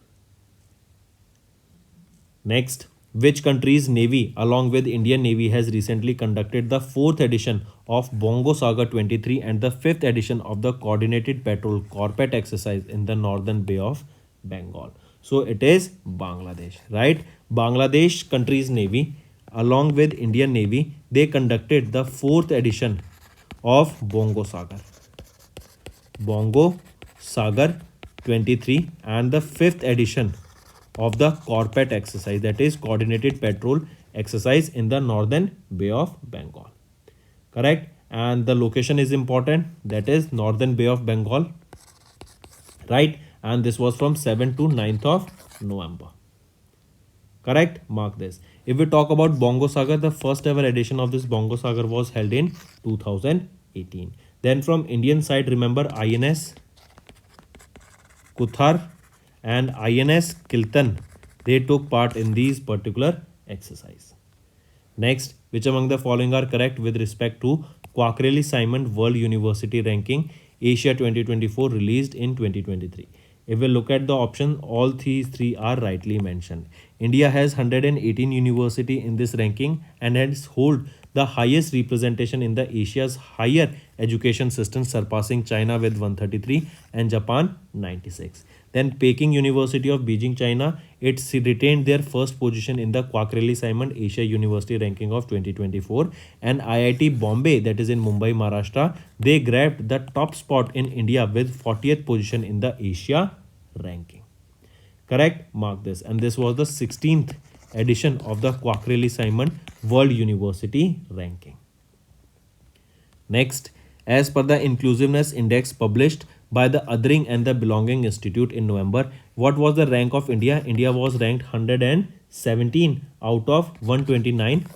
Speaker 2: Next, which country's navy along with Indian Navy has recently conducted the 4th edition of Bongo Saga 23 and the 5th edition of the Coordinated Patrol Corpet exercise in the northern Bay of Bengal? So it is Bangladesh, right? Bangladesh country's navy along with Indian Navy, they conducted the 4th edition of Bongo Sagar. Bongo Sagar 23 and the 5th edition of the Corpet exercise, that is Coordinated Patrol exercise in the northern Bay of Bengal. Correct? And the location is important, that is northern Bay of Bengal, right? And this was from 7th to 9th of November. Correct? Mark this. If we talk about Bongo Sagar, the first ever edition of this Bongo Sagar was held in 2018. Then from Indian side, remember INS Kuthar and INS Kiltan, they took part in these particular exercise. Next, which among the following are correct with respect to Quackrelli Simon World University Ranking Asia 2024 released in 2023? If we look at the option, all these three are rightly mentioned. India has 118 university in this ranking and has hold the highest representation in the Asia's higher education system, surpassing China with 133 and Japan 96. Then Peking University of Beijing, China, it's retained their first position in the Quackrelli Simon Asia University ranking of 2024. And IIT Bombay, that is in Mumbai, Maharashtra, they grabbed the top spot in India with 40th position in the Asia ranking. Correct? Mark this. And this was the 16th edition of the Quackrelli Simon World University ranking. Next, as per the Inclusiveness Index published by the Othering and the Belonging Institute in November, what was the rank of India? India was ranked 117 out of 129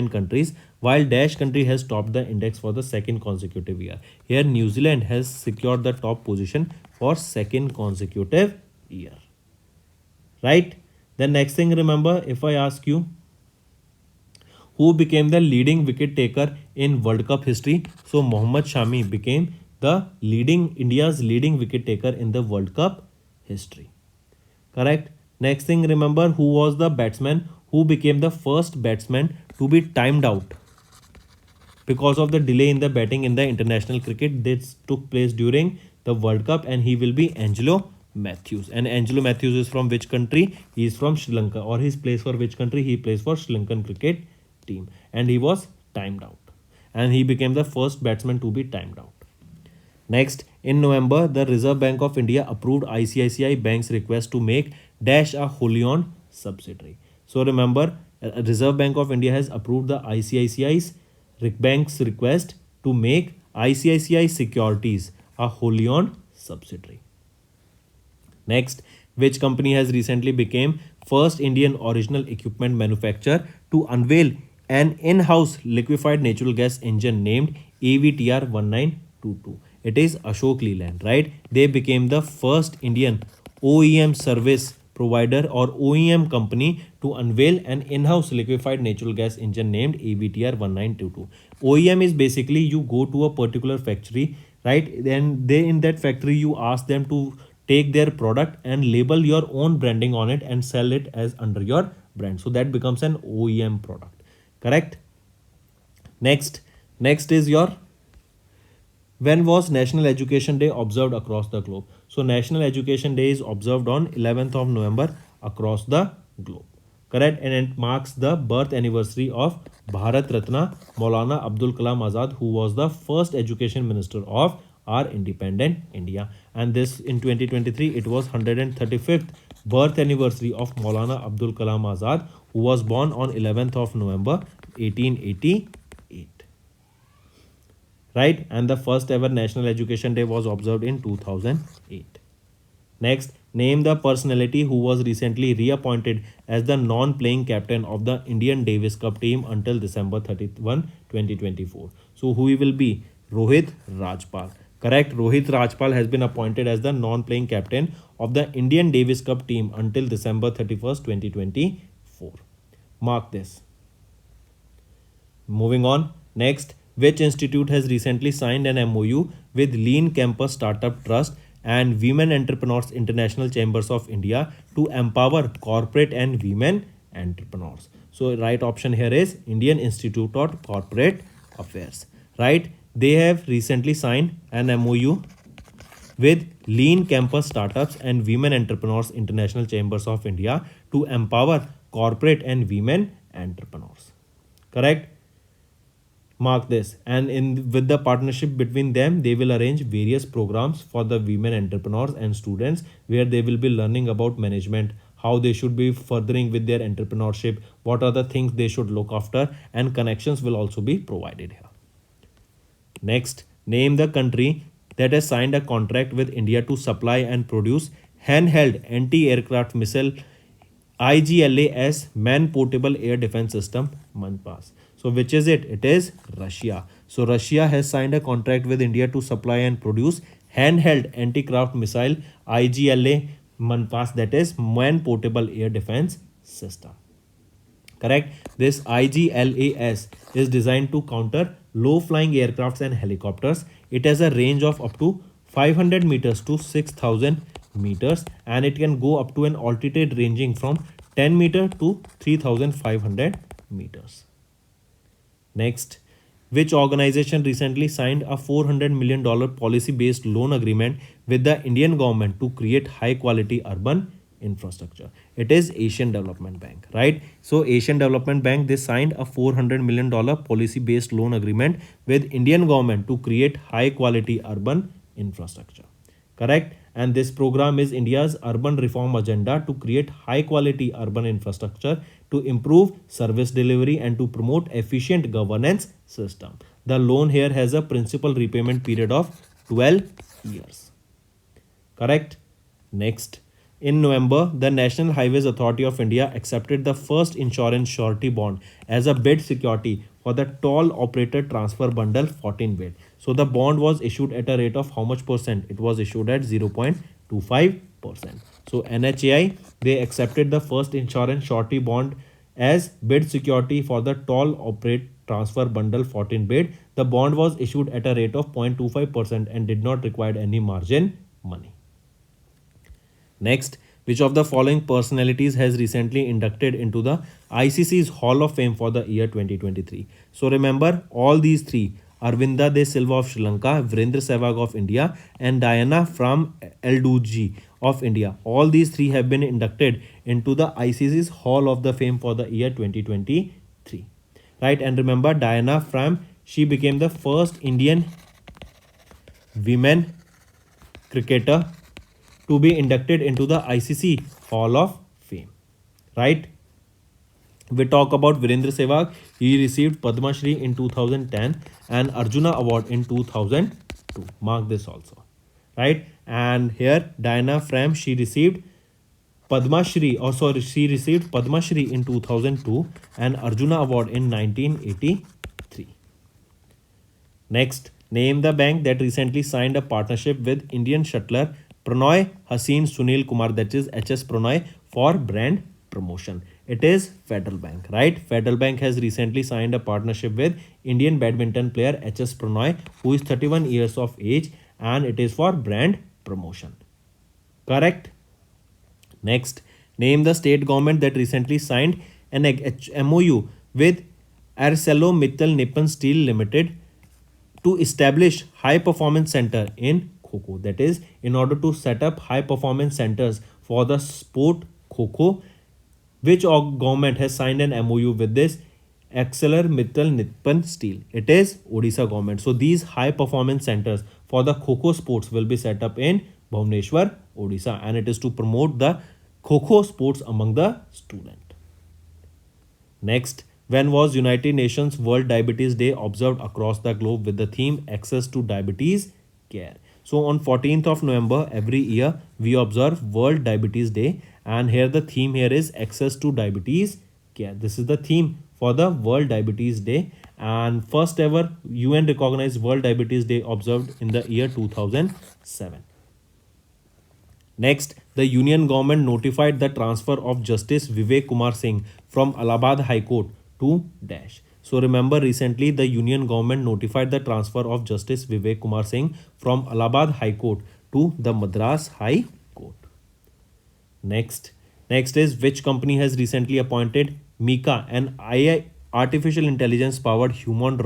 Speaker 2: countries, while Dash country has topped the index for the second consecutive year. Here, New Zealand has secured the top position for second consecutive year. Right? The next thing, remember, if I ask you, who became the leading wicket taker in World Cup history? So Mohammad Shami became the India's leading wicket taker in the World Cup history. Correct? Next thing, remember, who was the batsman who became the first batsman to be timed out because of the delay in the batting in the international cricket. This took place during the World Cup, and he will be Angelo Matthews. And Angelo Matthews is from which country? He is from Sri Lanka. Or he plays for which country? He plays for Sri Lankan cricket team. And he was timed out. And he became the first batsman to be timed out. Next, in November, the Reserve Bank of India approved ICICI Bank's request to make Dash a wholly owned subsidiary. So remember, Reserve Bank of India has approved the ICICI Bank's request to make ICICI Securities a wholly owned subsidiary. Next, which company has recently become first Indian original equipment manufacturer to unveil an in-house liquefied natural gas engine named AVTR 1922? It is Ashok Leyland, right? They became the first Indian OEM service provider or OEM company to unveil an in-house liquefied natural gas engine named AVTR 1922. OEM is basically you go to a particular factory, right? Then in that factory you ask them to take their product and label your own branding on it and sell it as under your brand. So that becomes an OEM product. Correct? Next is your, when was National Education Day observed across the globe? So National Education Day is observed on 11th of November across the globe. correct, and it marks the birth anniversary of Bharat Ratna Maulana Abdul Kalam Azad, who was the first education minister of our independent India. And this in 2023, it was 135th birth anniversary of Maulana Abdul Kalam Azad, who was born on 11th of November 1888. Right, and the first ever National Education Day was observed in 2008. Next, name the personality who was recently reappointed as the non-playing captain of the Indian Davis Cup team until December 31, 2024. So who he will be? Rohit Rajpal. Correct. Rohit Rajpal has been appointed as the non-playing captain of the Indian Davis Cup team until December 31st, 2024. Mark this. Moving on. Next, which institute has recently signed an MOU with Lean Campus Startup Trust and Women Entrepreneurs International Chambers of India to empower corporate and women entrepreneurs? So right option here is Indian Institute of Corporate Affairs. Right? They have recently signed an MOU with Lean Campus Startups and Women Entrepreneurs International Chambers of India to empower corporate and women entrepreneurs. Correct? Mark this. And in with the partnership between them, they will arrange various programs for the women entrepreneurs and students where they will be learning about management, how they should be furthering with their entrepreneurship, what are the things they should look after, and connections will also be provided here. Next, name the country that has signed a contract with India to supply and produce handheld anti-aircraft missile IGLAS man portable air defense system Manpas. So which is it? It is Russia. So Russia has signed a contract with India to supply and produce handheld anti-craft missile IGLA Manpas, that is man portable air defense system. Correct. This IGLAS is designed to counter low flying aircrafts and helicopters. It has a range of up to 500 meters to 6000 meters, and it can go up to an altitude ranging from 10 meter to 3500 meters. Next, which organization recently signed a $400 million policy based loan agreement with the Indian government to create high quality urban infrastructure? It is Asian Development Bank, right? So Asian Development Bank, they signed a $400 million policy based loan agreement with Indian government to create high quality urban infrastructure. Correct. And this program is India's urban reform agenda to create high quality urban infrastructure, to improve service delivery, and to promote efficient governance system. The loan here has a principal repayment period of 12 years. Correct. Next, in November, the National Highways Authority of India accepted the first insurance surety bond as a bid security for the toll operator transfer bundle 14 bid. So the bond was issued at a rate of how much percent? It was issued at 0.25%. So NHAI, they accepted the first insurance surety bond as bid security for the toll operate transfer bundle 14 bid. The bond was issued at a rate of 0.25% and did not require any margin money. Next, which of the following personalities has recently inducted into the ICC's Hall of Fame for the year 2023? So remember all these three: Arvinda De Silva of Sri Lanka, Virendra Sehwag of India, and Diana from Elduji of India. All these three have been inducted into the ICC's Hall of the Fame for the year 2023. Right, and remember Diana Fram, she became the first Indian women cricketer to be inducted into the ICC Hall of Fame. Right? We talk about Virendra Sehwag. He received Padma Shri in 2010 and Arjuna Award in 2002. Mark this also. Right? And here Diana Fram, she received Padma Shri, she received Padma Shri in 2002 and Arjuna Award in 1983. Next, name the bank that recently signed a partnership with Indian shuttler Pranoy Haseen Sunil Kumar, that is HS Pranoy, for brand promotion. It is Federal Bank, right? Federal Bank has recently signed a partnership with Indian badminton player HS Pranoy, who is 31 years of age, and it is for brand promotion. Correct? Next, name the state government that recently signed an MOU with ArcelorMittal Nippon Steel Limited to establish high performance center in Kho-Kho. That is, in order to set up high performance centers for the sport Kho-Kho, Which government has signed an MOU with this ArcelorMittal Nippon Steel? It is Odisha government. So these high performance centers for the Kho sports will be set up in Bhubaneswar, Odisha, and it is to promote the Kho sports among the student. Next, when was United Nations World Diabetes Day observed across the globe with the theme Access to Diabetes Care? So on 14th of November every year we observe World Diabetes Day, and here the theme here is Access to Diabetes Care. This is the theme for the World Diabetes Day, and first ever UN recognized World Diabetes Day observed in the year 2007. Next, the Union government notified the transfer of Justice Vivek Kumar Singh from Allahabad High Court to Dash. So remember, recently the Union government notified the transfer of Justice Vivek Kumar Singh from Allahabad High Court to the Madras High Court. Next is which company has recently appointed Mika, an AI artificial intelligence powered humanoid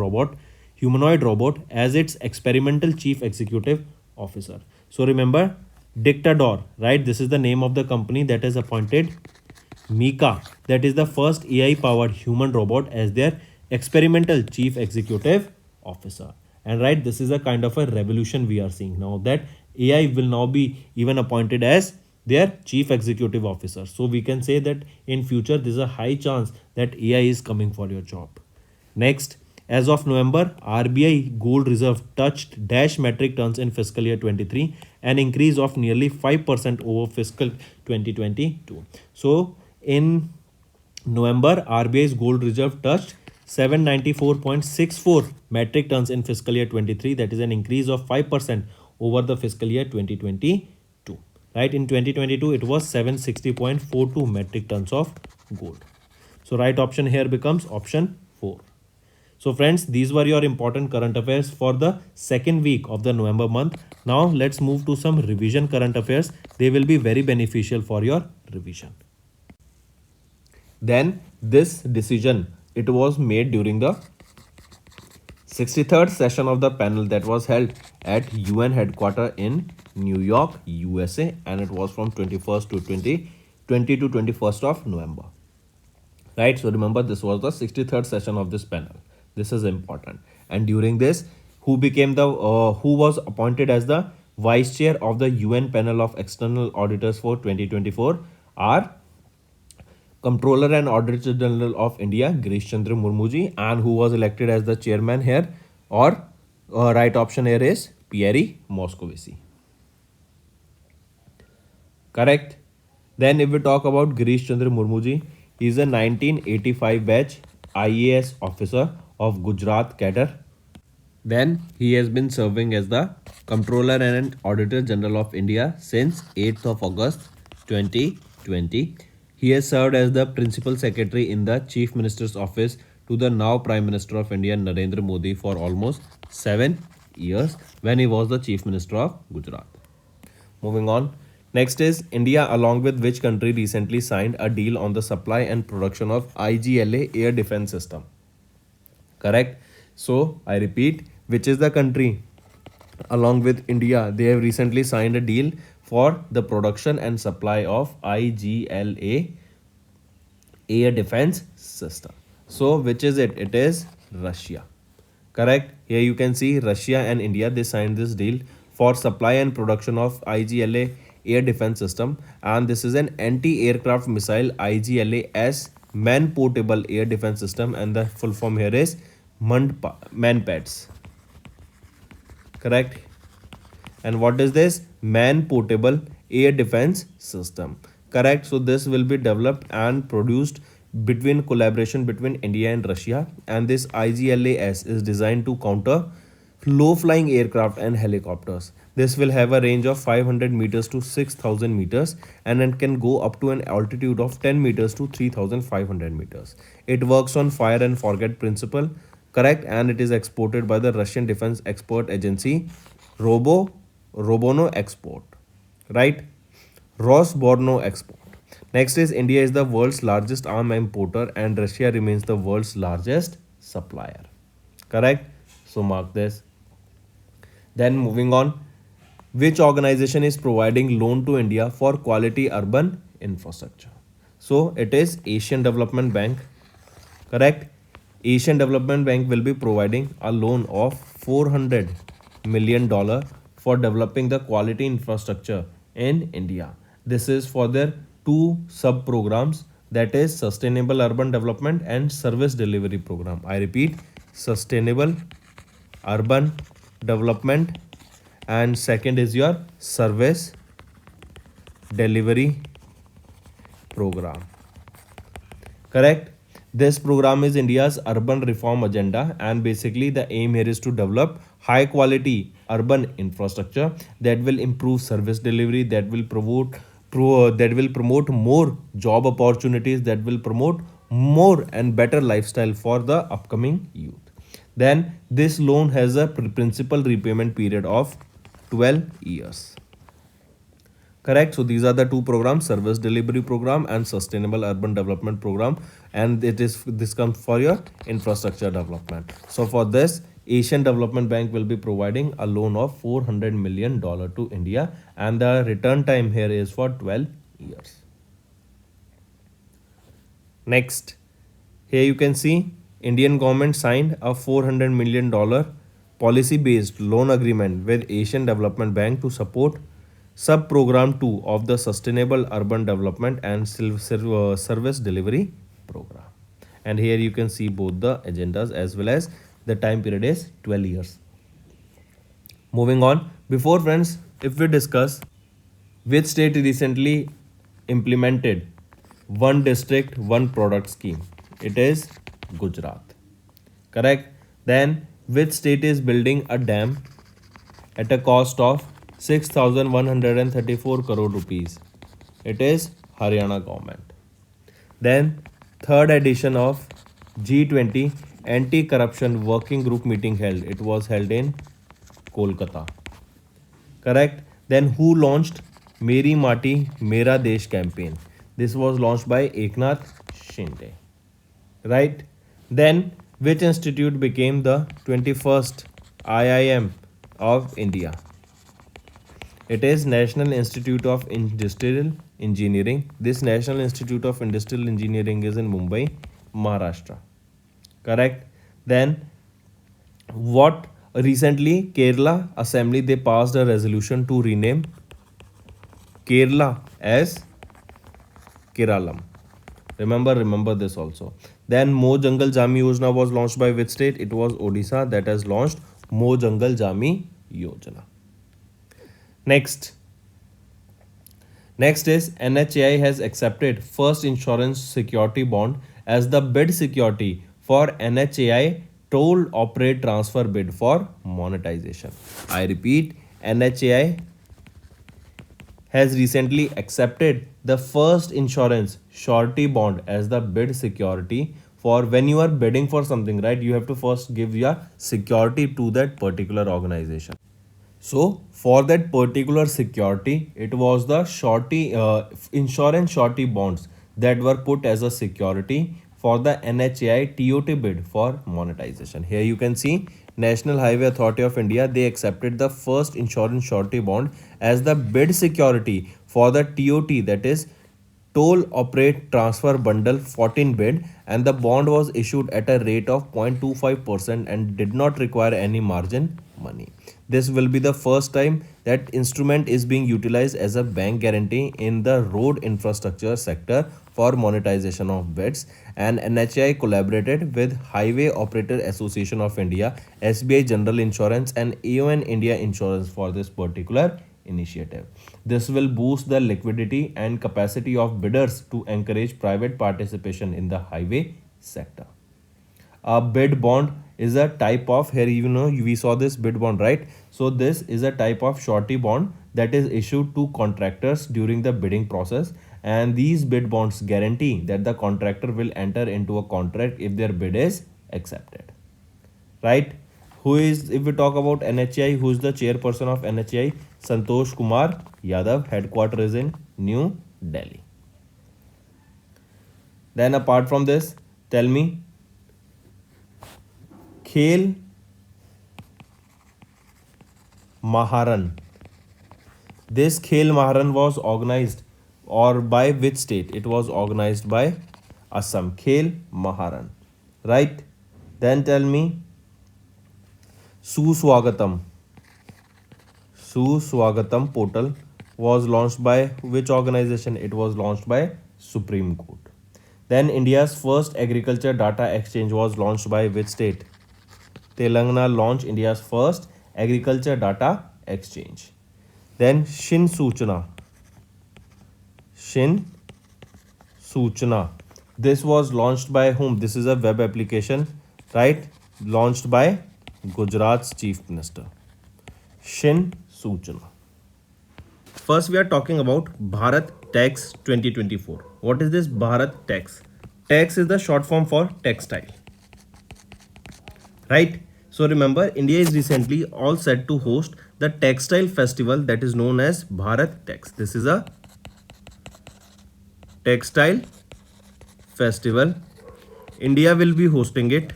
Speaker 2: robot as its experimental chief executive officer. So remember Dictador, right? This is the name of the company that has appointed Mika, that is the first AI powered human robot, as their experimental chief executive officer. And right, this is a kind of a revolution we are seeing now, that AI will now be even appointed as their chief executive officer. So we can say that in future there's a high chance that AI is coming for your job. Next, as of November, RBI gold reserve touched dash metric tons in fiscal year 23, an increase of nearly 5% over fiscal 2022. So in November, RBI's gold reserve touched 794.64 metric tons in fiscal year 23. That is an increase of 5% over the fiscal year 2022. Right, in 2022, it was 760.42 metric tons of gold. So right option here becomes option 4. So friends, these were your important current affairs for the second week of the November month. Now let's move to some revision current affairs. They will be very beneficial for your revision. Then this decision, it was made during the 63rd session of the panel that was held at UN headquarters in New York, USA, and it was from 21st to 20 to 21st of November. Right, so remember this was the 63rd session of this panel. This is important. And during this, who was appointed as the vice chair of the UN panel of external auditors for 2024 are Comptroller and Auditor General of India, Girish Chandra Murmuji, and who was elected as the chairman here, or right option here is Pierre Moscovici. Correct. Then if we talk about Girish Chandra Murmuji, he is a 1985 batch IAS officer of Gujarat cadre. Then he has been serving as the Comptroller and Auditor General of India since 8th of August 2020. He has served as the Principal Secretary in the Chief Minister's Office to the now Prime Minister of India Narendra Modi for almost 7 years when he was the Chief Minister of Gujarat. Moving on. Next is India, along with which country recently signed a deal on the supply and production of IGLA air defense system? Correct. So I repeat, which is the country along with India, they have recently signed a deal for the production and supply of IGLA air defense system. So which is it? It is Russia. Correct. Here you can see Russia and India, they signed this deal for supply and production of IGLA air defense system, and this is an anti-aircraft missile IGLA-S man-portable air defense system, and the full form here is MANPADS. Correct. And what is this? Man-portable air defense system. Correct. So this will be developed and produced between collaboration between India and Russia, and this IGLA-S is designed to counter low-flying aircraft and helicopters. This will have a range of 500 meters to 6,000 meters, and it can go up to an altitude of 10 meters to 3,500 meters. It works on fire and forget principle. Correct. And it is exported by the Russian Defense Export Agency, Robono Export. Right. Rosborno Export. Next is India is the world's largest arm importer and Russia remains the world's largest supplier. Correct. So mark this. Then moving on, which organization is providing loan to India for quality urban infrastructure? So it is Asian Development Bank. Correct? Asian Development Bank will be providing a loan of $400 million for developing the quality infrastructure in India. This is for their two sub programs, that is Sustainable Urban Development and Service Delivery Program. I repeat, Sustainable Urban Development, and second is your Service Delivery Program. Correct? This program is India's urban reform agenda, and basically the aim here is to develop high quality urban infrastructure that will improve service delivery, that will promote more job opportunities, that will promote more and better lifestyle for the upcoming youth. Then this loan has a principal repayment period of 12 years. Correct. So these are the two programs: Service Delivery Program and Sustainable Urban Development Program, and this comes for your infrastructure development. So for this, Asian Development Bank will be providing a loan of $400 million to India, and the return time here is for 12 years. Next, here you can see Indian government signed a $400 million policy based loan agreement with Asian Development Bank to support sub program 2 of the Sustainable Urban Development and Service Delivery Program. And here you can see both the agendas as well as the time period is 12 years. Moving on, before friends, if we discuss which state recently implemented one district, one product scheme, it is Gujarat. Correct? Then, which state is building a dam at a cost of 6,134 crore rupees? It is Haryana government. Then, third edition of G20 anti-corruption working group meeting held. It was held in Kolkata. Correct? Then who launched Meri Mati Mera Desh campaign? This was launched by Eknath Shinde. Right? Then which institute became the 21st IIM of India? It is National Institute of Industrial Engineering. This National Institute of Industrial Engineering is in Mumbai, Maharashtra. Correct? Then what recently Kerala Assembly they passed a resolution to rename Kerala as Keralam. Remember this also. Then Mo Jangal Jami Yojana was launched by which state? It was Odisha that has launched Mo Jangal Jami Yojana. Next is NHAI has accepted first insurance security bond as the bid security for NHAI toll operate transfer bid for monetization. I repeat, NHAI has recently accepted the first insurance surety bond as the bid security for when you are bidding for something, right? You have to first give your security to that particular organization. So for that particular security, it was the surety insurance surety bonds that were put as a security for the NHAI TOT bid for monetization. Here you can see National Highway Authority of India, they accepted the first insurance surety bond as the bid security for the TOT, that is Toll Operate Transfer Bundle 14 bid, and the bond was issued at a rate of 0.25% and did not require any margin money. This will be the first time that instrument is being utilized as a bank guarantee in the road infrastructure sector for monetization of bids, and NHAI collaborated with Highway Operator Association of India, SBI General Insurance and AON India Insurance for this particular initiative. This will boost the liquidity and capacity of bidders to encourage private participation in the highway sector. A bid bond is a type of, here we saw this bid bond, right? So this is a type of surety bond that is issued to contractors during the bidding process, and these bid bonds guarantee that the contractor will enter into a contract if their bid is accepted. Right? Who is, if we talk about NHAI, who is the chairperson of NHAI? Santosh Kumar Yadav, headquarters is in New Delhi. Then apart from this, tell me, Khel Maharan. This Khel Maharan was organized or by which state? It was organized by Assam. Khel Maharan. Right? Then tell me Suswagatam. Suswagatam portal was launched by which organization? It was launched by Supreme Court. Then India's first agriculture data exchange was launched by which state? Telangana launched India's first agriculture data exchange. Then Shin Suchna. Shin Suchna. This was launched by whom? This is a web application, right? Launched by Gujarat's Chief Minister. Shin Suchna. First, we are talking about Bharat Tax 2024. What is this Bharat Tax? Tax is the short form for textile, right? So remember, India is recently all set to host the textile festival that is known as Bharat Tax. This is a textile festival. India will be hosting it,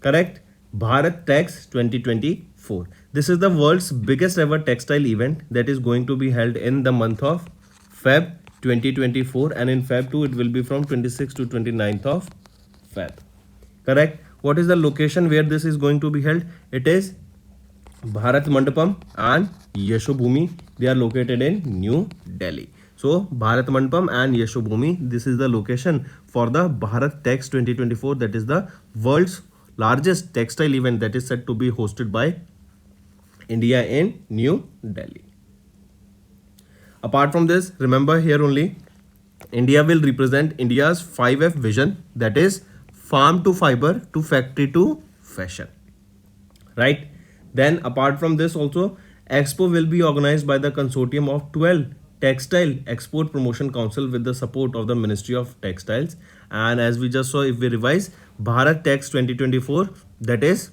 Speaker 2: correct? Bharat Tax 2024. This is the world's biggest ever textile event that is going to be held in the month of Feb 2024, and in Feb 2 it will be from 26th to 29th of Feb. Correct? What is the location where this is going to be held? It is Bharat Mandapam and Yashobhumi. They are located in New Delhi. So Bharat Mandapam and Yashobhumi, this is the location for the Bharat Tax 2024. That is the world's largest textile event that is said to be hosted by India in New Delhi. Apart from this, remember here only, India will represent India's 5F vision, that is farm to fiber to factory to fashion, right? Then apart from this also, Expo will be organized by the consortium of 12 Textile Export Promotion Council with the support of the Ministry of Textiles. And as we just saw, if we revise, Bharat Tax 2024, that is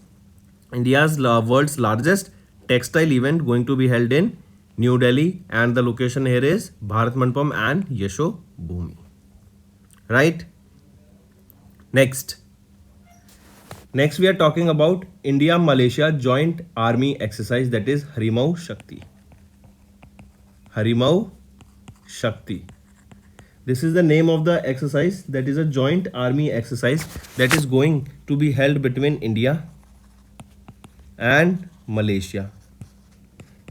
Speaker 2: India's world's largest textile event, going to be held in New Delhi, and the location here is Bharat Mandapam and Yashobhumi, right? Next we are talking about India Malaysia joint army exercise, that is Harimau Shakti. Harimau Shakti. This is the name of the exercise. That is a joint army exercise that is going to be held between India and Malaysia,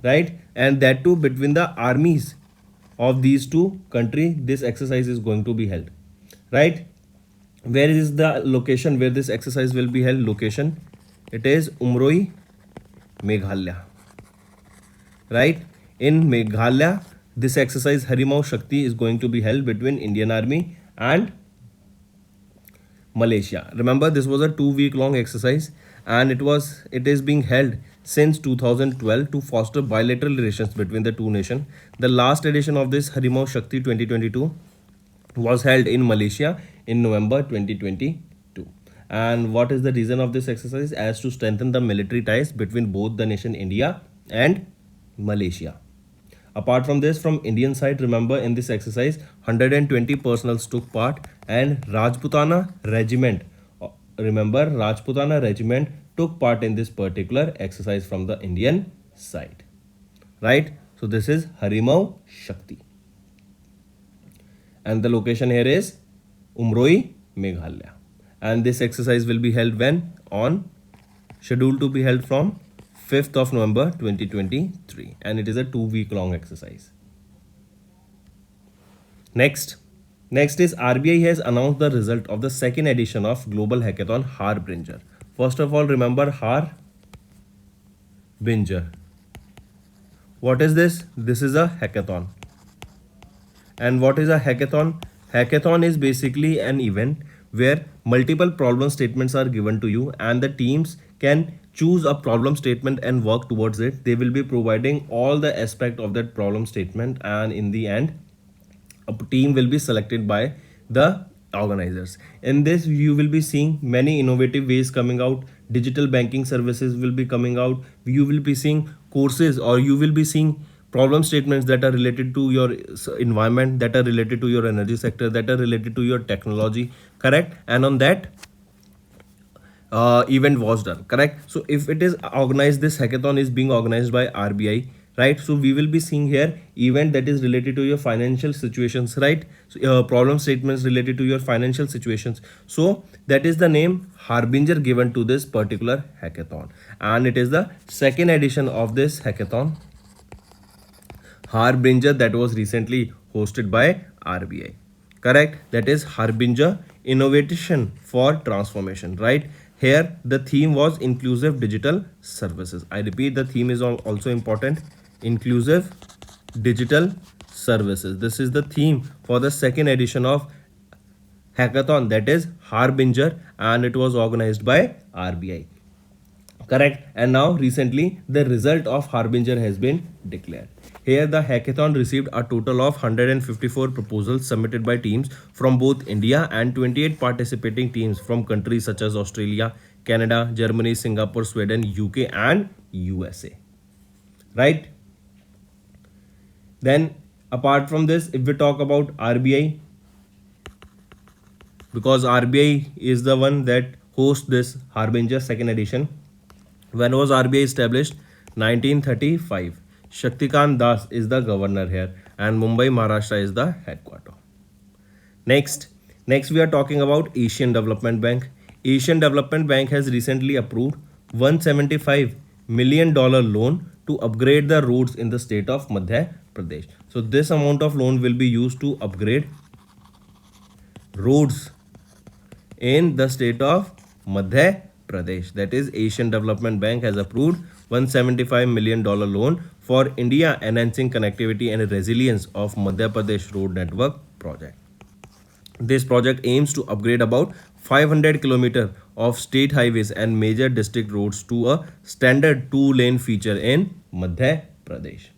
Speaker 2: right? And that too between the armies of these two countries. This exercise is going to be held, right? Where is the location where this exercise will be held? Location, it is Umroi, Meghalaya, right? In Meghalaya, this exercise Harimau Shakti is going to be held between Indian Army and Malaysia. Remember, this was a 2-week long exercise, and it is being held since 2012 to foster bilateral relations between the two nations. The last edition of this Harimau Shakti 2022 was held in Malaysia in November 2022. And what is the reason of this exercise? As to strengthen the military ties between both the nation India and Malaysia. Apart from this, from Indian side, remember in this exercise 120 personals took part, and Rajputana regiment, took part in this particular exercise from the Indian side, right? So this is Harimau Shakti, and the location here is Umroi, Meghalaya. And this exercise will be held when? On scheduled to be held from 5th of November 2023, and it is a 2-week long exercise. Next is RBI has announced the result of the second edition of Global Hackathon Harbinger. First of all, remember Harbinger. What is this? This is a hackathon. And what is a hackathon? Hackathon is basically an event where multiple problem statements are given to you, and the teams can choose a problem statement and work towards it. They will be providing all the aspect of that problem statement, and in the end a team will be selected by the organizers. In this, you will be seeing many innovative ways coming out. Digital banking services will be coming out. You will be seeing courses, or you will be seeing problem statements that are related to your environment, that are related to your energy sector, that are related to your technology, correct? And on that event was done, correct? So if it is organized, this hackathon is being organized by RBI, right? So we will be seeing here event that is related to your financial situations, right? So, problem statements related to your financial situations. So that is the name harbinger given to this particular hackathon, and it is the second edition of this hackathon harbinger that was recently hosted by RBI. Correct, that is harbinger innovation for transformation, right? Here the theme was inclusive digital services. I repeat, the theme is also important: inclusive digital services. This is the theme for the second edition of hackathon, that is harbinger, and it was organized by RBI. Correct. And now recently the result of harbinger has been declared. Here the hackathon received a total of 154 proposals submitted by teams from both India and 28 participating teams from countries such as Australia, Canada, Germany, Singapore, Sweden, UK and USA. Right? Then apart from this, if we talk about RBI, because RBI is the one that hosts this harbinger second edition. When was RBI established? 1935. Shaktikant Das is the governor here, and Mumbai, Maharashtra is the headquarter. Next we are talking about Asian Development Bank. Asian Development Bank has recently approved $175 million loan to upgrade the roads in the state of Madhya Pradesh. So this amount of loan will be used to upgrade roads in the state of Madhya Pradesh. That is, Asian Development Bank has approved $175 million loan for India enhancing connectivity and resilience of Madhya Pradesh road network project. This project aims to upgrade about 500 kilometers of state highways and major district roads to a standard two-lane feature in Madhya Pradesh.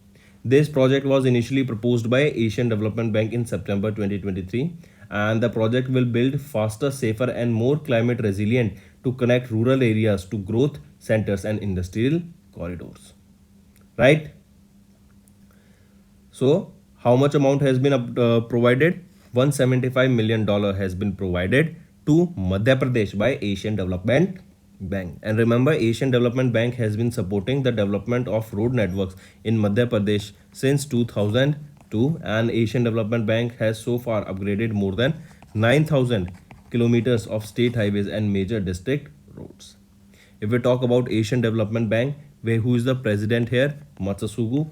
Speaker 2: This project was initially proposed by Asian Development Bank in September 2023, and the project will build faster, safer and more climate resilient to connect rural areas to growth centers and industrial corridors. Right? So how much amount has been provided? $175 million has been provided to Madhya Pradesh by Asian Development Bank. And remember, Asian Development Bank has been supporting the development of road networks in Madhya Pradesh since 2002, and Asian Development Bank has so far upgraded more than 9,000 kilometers of state highways and major district roads. If we talk about Asian Development Bank, who is the president here? Masasugu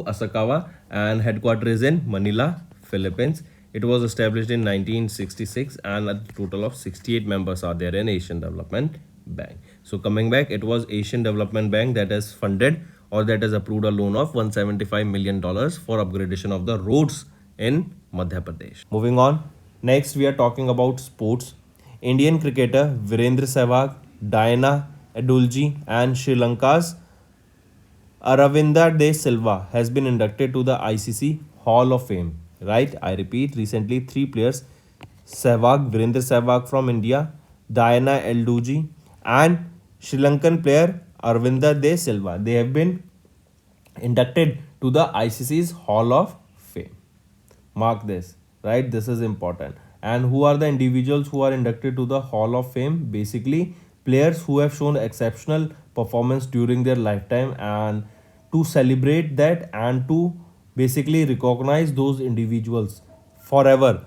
Speaker 2: Asakawa, and headquarters is in Manila, Philippines. It was established in 1966, and a total of 68 members are there in Asian Development Bank. So coming back, it was Asian Development Bank that has funded or that has approved a loan of $175 million for upgradation of the roads in Madhya Pradesh. Moving on, next we are talking about sports. Indian cricketer Virendra Sehwag, Diana Adulji and Sri Lanka's Aravinda De Silva has been inducted to the ICC Hall of Fame. Right? I repeat, recently three players, Virendra Sehwag from India, Diana Elduji and Sri Lankan player Aravinda De Silva, they have been inducted to the ICC's Hall of Fame. Mark this, right? This is important. And who are the individuals who are inducted to the Hall of Fame? Basically, players who have shown exceptional performance during their lifetime, and to celebrate that and to basically recognize those individuals forever,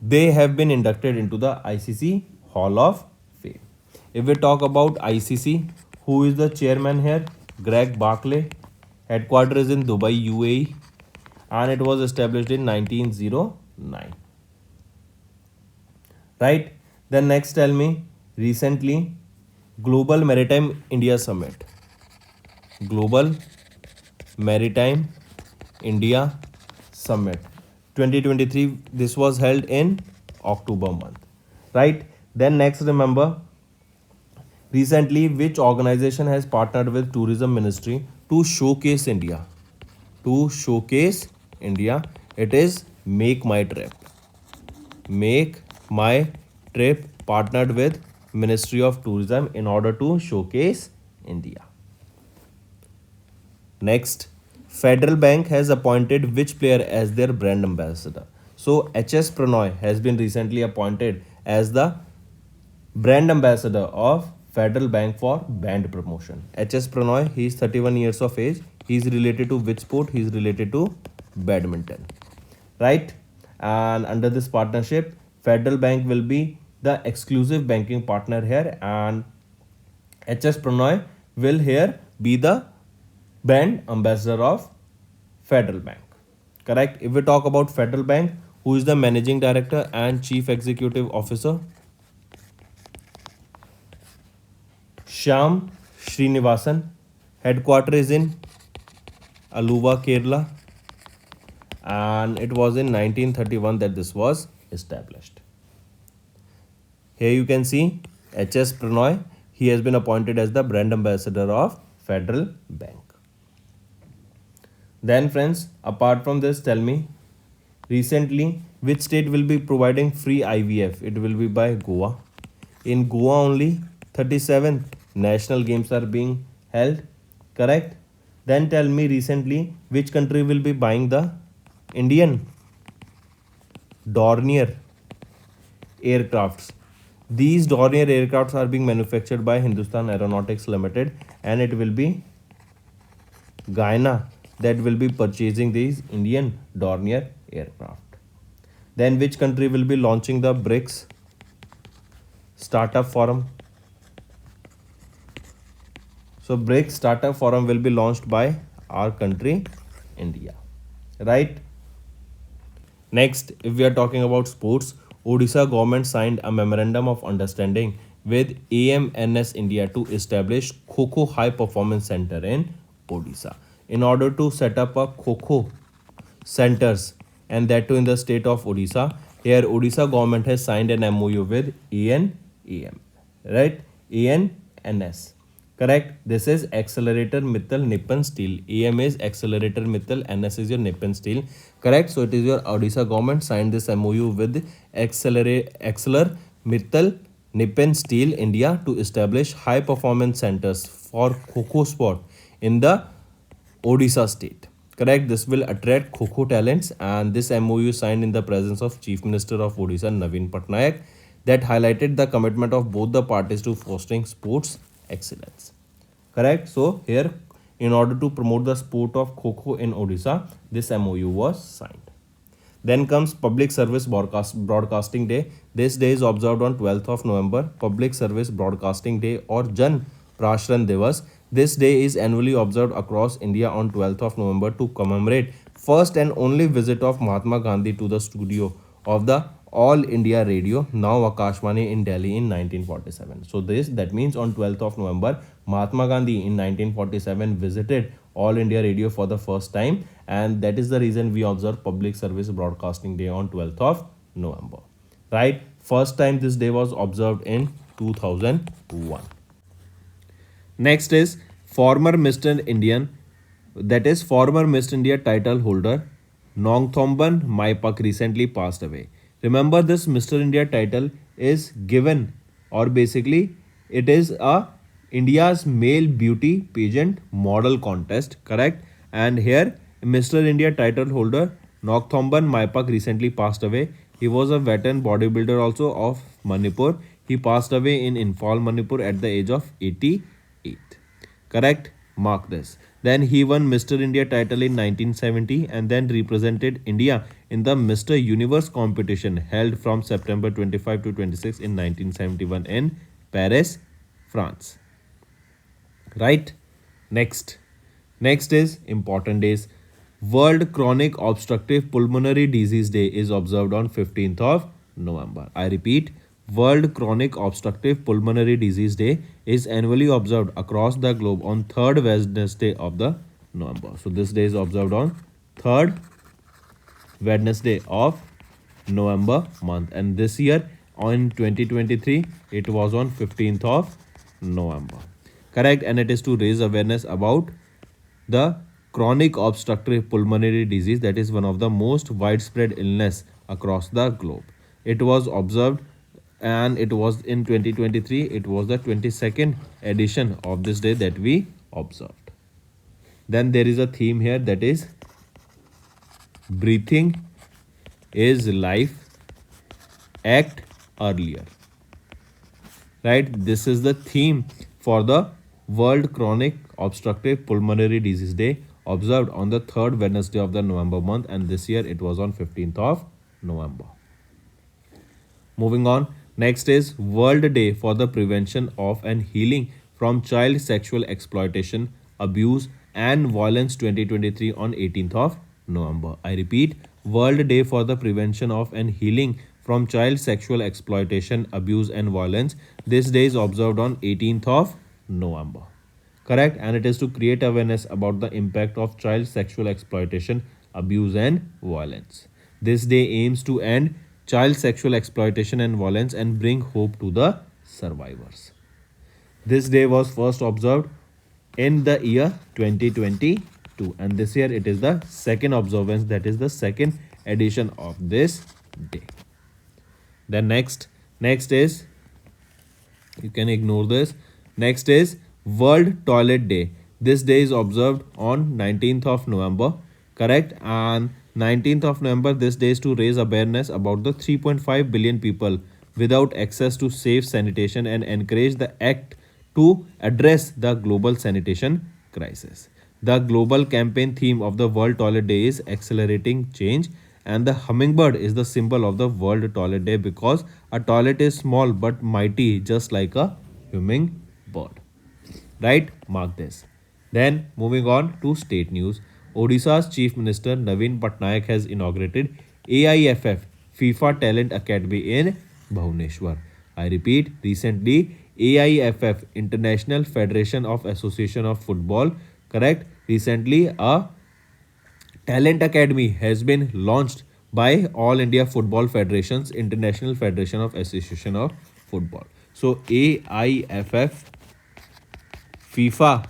Speaker 2: they have been inducted into the ICC Hall of Fame. If we talk about ICC, who is the chairman here? Greg Barclay. Headquarters is in Dubai, UAE, and it was established in 1909. Right? Then next tell me, recently Global Maritime India Summit. Global Maritime India Summit 2023, this was held in October month. Right? Then next, remember, recently which organization has partnered with Tourism Ministry to showcase India? To showcase India, it is Make My Trip. Make My Trip partnered with Ministry of Tourism in order to showcase India. Next, Federal Bank has appointed which player as their brand ambassador? So HS Pranoy has been recently appointed as the brand ambassador of Federal Bank for band promotion. HS Pranoy, he is 31 years of age. He is related to which sport? He is related to badminton, right? And under this partnership, Federal Bank will be the exclusive banking partner here, and HS Pranoy will here be the brand ambassador of Federal Bank. Correct? If we talk about Federal Bank, who is the managing director and chief executive officer? Shyam Srinivasan. Headquarter is in Aluva, Kerala, and it was in 1931 that this was established. Here you can see HS Pranoy. He has been appointed as the brand ambassador of Federal Bank. Then friends, apart from this, tell me, recently which state will be providing free IVF? It will be by Goa. In Goa only 37th national games are being held, correct? Then tell me, recently which country will be buying the Indian Dornier aircrafts? These Dornier aircrafts are being manufactured by Hindustan Aeronautics Limited, and it will be Guyana that will be purchasing these Indian Dornier aircraft. Then which country will be launching the BRICS Startup Forum? So BRICS Startup Forum will be launched by our country, India, right? Next, if we are talking about sports, Odisha government signed a memorandum of understanding with AMNS India to establish Kho High Performance Center in Odisha. In order to set up a Kho centers, and that too in the state of Odisha, here Odisha government has signed an MOU with ANAM, right? ANNS. Correct. This is Accelerator Mittal Nippon Steel. AM is Accelerator Mittal, NS is your Nippon Steel. Correct. So it is your Odisha government signed this MOU with Acceler Mittal Nippon Steel India to establish high performance centers for Kho sport in the Odisha state. Correct. This will attract Kho talents, and this MOU signed in the presence of Chief Minister of Odisha Naveen Patnaik, that highlighted the commitment of both the parties to fostering sports excellence. Correct. So here, in order to promote the sport of Kho in Odisha, this MOU was signed. Then comes Public Service Broadcasting Day. This day is observed on 12th of November. Public Service Broadcasting Day or Jan Prashran Divas. This day is annually observed across India on 12th of November to commemorate first and only visit of Mahatma Gandhi to the studio of the All India Radio, now Akashvani, in Delhi in 1947. So that means on 12th of November, Mahatma Gandhi in 1947 visited All India Radio for the first time, and that is the reason we observe Public Service Broadcasting Day on 12th of November. Right? First time this day was observed in 2001. Next is former Mr. Indian, that is former Miss India title holder Nongthomban Maipak recently passed away. Remember, this Mr. India title is given, or basically it is a India's male beauty pageant model contest, correct? And here Mr. India title holder Nongthomban Maipak recently passed away. He was a veteran bodybuilder also of Manipur. He passed away in Imphal, Manipur at the age of 88. Correct? Mark this. Then he won Mr. India title in 1970 and then represented India in the Mr. Universe competition held from September 25 to 26 in 1971 in Paris, France. Right? Next is important days. World Chronic Obstructive Pulmonary Disease Day is observed on 15th of November. I repeat, World Chronic Obstructive Pulmonary Disease Day is annually observed across the globe on 3rd Wednesday of the November. So this day is observed on 3rd Wednesday of November month, and this year on 2023 it was on 15th of November. Correct? And it is to raise awareness about the chronic obstructive pulmonary disease, that is one of the most widespread illness across the globe. It was observed, and it was in 2023, it was the 22nd edition of this day that we observed. Then there is a theme here, that is breathing is life, act earlier. right? This is the theme for the World Chronic Obstructive Pulmonary Disease Day, observed on the third Wednesday of the November month, and this year it was on 15th of November. Moving on, next is World Day for the Prevention of and Healing from Child Sexual Exploitation, Abuse and Violence 2023 on 18th of November. I repeat, World Day for the Prevention of and Healing from Child Sexual Exploitation, Abuse and Violence. This day is observed on 18th of November. Correct? And it is to create awareness about the impact of child sexual exploitation, abuse and violence. This day aims to end child sexual exploitation and violence and bring hope to the survivors. This day was first observed in the year 2022, and this year it is the second observance, that is the second edition of this day. Then next is, you can ignore this. Next is World Toilet Day. This day is observed on 19th of November, correct? And 19th of November, this day is to raise awareness about the 3.5 billion people without access to safe sanitation and encourage the act to address the global sanitation crisis. The global campaign theme of the World Toilet Day is accelerating change, and the hummingbird is the symbol of the World Toilet Day because a toilet is small but mighty, just like a hummingbird. Right? Mark this. Then moving on to state news. Odisha's Chief Minister Naveen Patnaik has inaugurated AIFF FIFA Talent Academy in Bhubaneswar. I repeat, recently AIFF International Federation of Association of Football, correct? Recently a Talent Academy has been launched by All India Football Federation's International Federation of Association of Football. So AIFF FIFA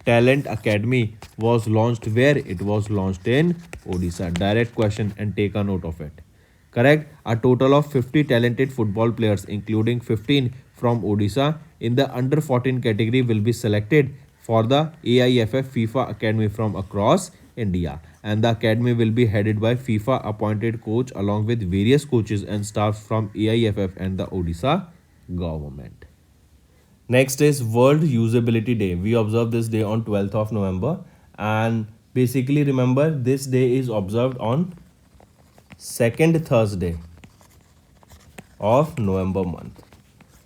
Speaker 2: Talent Academy was launched where? It was launched in Odisha. Direct question and take a note of it. Correct? A total of 50 talented football players, including 15 from Odisha, in the under 14 category will be selected for the AIFF FIFA Academy from across India. And the academy will be headed by FIFA appointed coach along with various coaches and staff from AIFF and the Odisha government. Next is World Usability Day. We observe this day on 12th of November, and basically remember this day is observed on second Thursday of November month.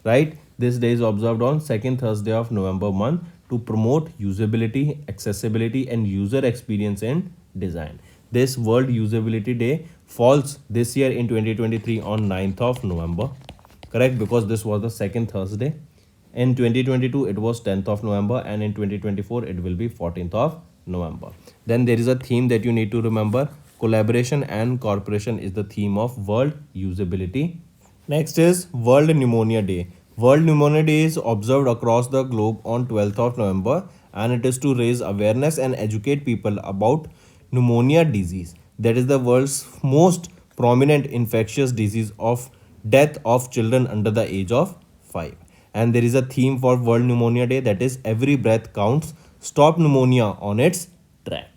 Speaker 2: Right? This day is observed on second Thursday of November month to promote usability, accessibility and user experience in design. This World Usability Day falls this year in 2023 on 9th of November. Correct? Because this was the second Thursday. In 2022, it was 10th of November, and in 2024, it will be 14th of November. Then there is a theme that you need to remember. Collaboration and cooperation is the theme of World Usability. Next is World Pneumonia Day. World Pneumonia Day is observed across the globe on 12th of November, and it is to raise awareness and educate people about pneumonia disease. That is the world's most prominent infectious disease of death of children under the age of 5. And there is a theme for World Pneumonia Day, that is every breath counts, stop pneumonia on its track.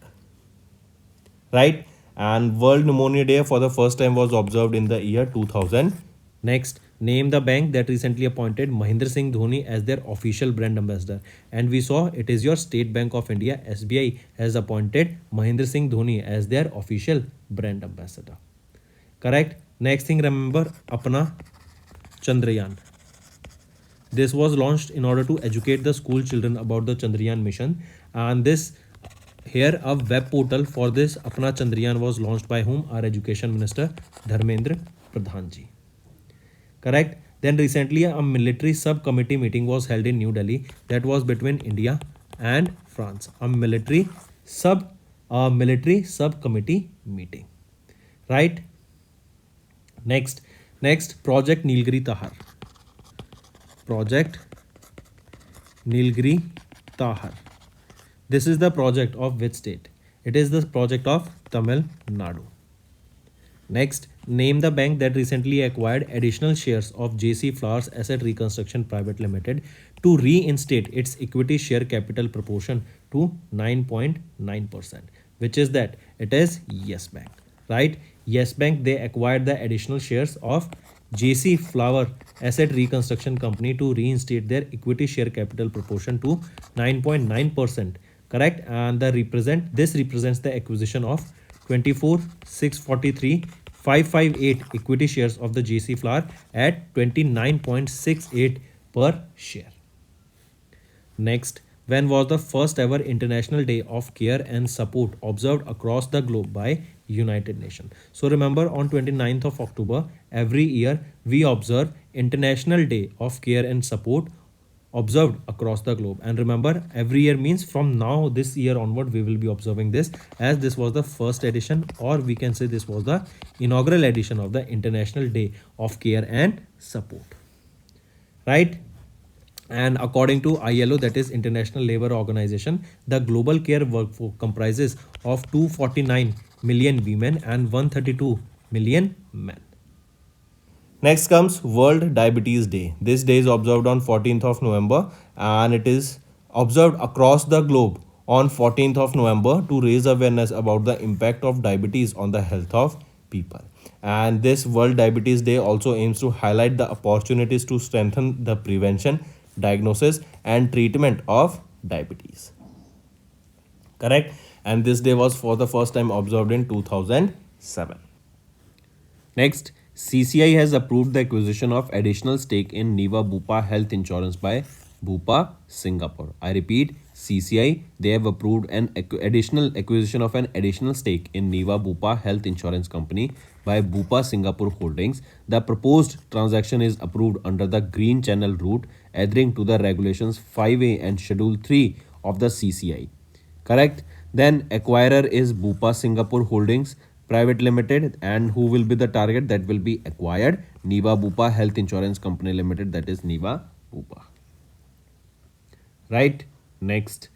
Speaker 2: Right? And World Pneumonia Day for the first time was observed in the year 2000. Next, name the bank that recently appointed Mahendra Singh Dhoni as their official brand ambassador. And we saw it is your State Bank of India, SBI, has appointed Mahendra Singh Dhoni as their official brand ambassador. Correct? Next thing, remember Apna Chandrayaan. This was launched in order to educate the school children about the Chandrayaan mission, and this here a web portal for this Apna Chandrayaan was launched by whom? Our Education Minister Dharmendra Pradhan ji. Correct? Then recently a military subcommittee meeting was held in New Delhi that was between India and France. A military subcommittee meeting. Right? Next Project Nilgiri Tahar. Project Nilgiri Tahar. This is the project of which state? It is the project of Tamil Nadu. Next, name the bank that recently acquired additional shares of JC Flowers Asset Reconstruction Private Limited to reinstate its equity share capital proportion to 9.9%. Which is that? It is Yes Bank. Right? Yes Bank, they acquired the additional shares of JC Flower Asset Reconstruction Company to reinstate their equity share capital proportion to 9.9%. Correct, and this represents the acquisition of 24,643,558 equity shares of the JC Flour at 29.68 per share. Next, when was the first ever International Day of Care and Support observed across the globe by United Nations? So remember, on 29th of October every year we observe International Day of Care and Support observed across the globe. And remember, every year means from now this year onward we will be observing this, as this was the first edition, or we can say this was the inaugural edition of the International Day of Care and Support. Right? And according to ILO, that is International Labour Organization, the global care workforce comprises of 249 million women and 132 million men. Next comes World Diabetes Day. This day is observed on 14th of November, and it is observed across the globe on 14th of November to raise awareness about the impact of diabetes on the health of people. And this World Diabetes Day also aims to highlight the opportunities to strengthen the prevention, diagnosis and treatment of diabetes. Correct? And this day was for the first time observed in 2007. Next, CCI has approved the acquisition of additional stake in Niva Bupa Health Insurance by Bupa Singapore. I repeat, CCI, they have approved an additional acquisition of an additional stake in Niva Bupa Health Insurance Company by Bupa Singapore Holdings. The proposed transaction is approved under the Green Channel route, adhering to the regulations 5A and Schedule 3 of the CCI. Correct? Then acquirer is Bupa Singapore Holdings Private Limited, and who will be the target that will be acquired? Niva Bupa Health Insurance Company Limited, that is Niva Bupa. Right? Next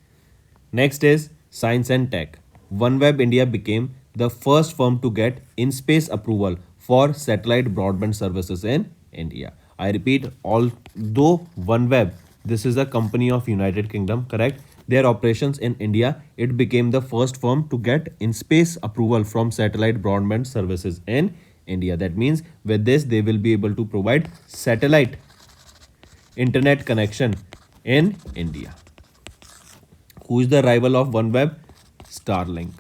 Speaker 2: is Science and Tech. OneWeb India became the first firm to get in-space approval for satellite broadband services in India. I repeat, although OneWeb, this is a company of United Kingdom, correct? Their operations in India, it became the first firm to get in-space approval from satellite broadband services in India. That means with this, they will be able to provide satellite internet connection in India. Who is the rival of OneWeb? Starlink.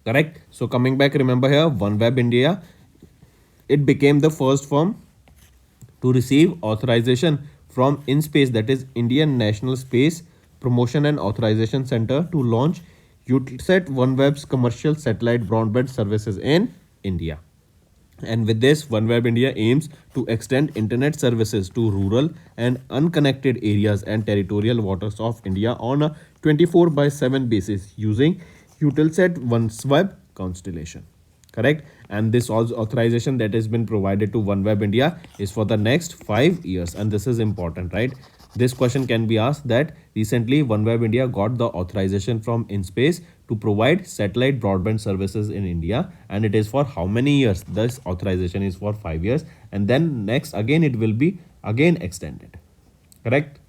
Speaker 2: Correct? So coming back, remember here, OneWeb India, it became the first firm to receive authorization from InSpace, that is Indian National Space Promotion and Authorization Center, to launch Eutelsat OneWeb's commercial satellite broadband services in India. And with this, OneWeb India aims to extend internet services to rural and unconnected areas and territorial waters of India on a 24/7 basis using Eutelsat OneWeb constellation. Correct? And this authorization that has been provided to OneWeb India is for the next 5 years, and this is important, right? This question can be asked that recently OneWeb India got the authorization from InSpace to provide satellite broadband services in India, and it is for how many years? This authorization is for 5 years, and then next again it will be again extended. Correct?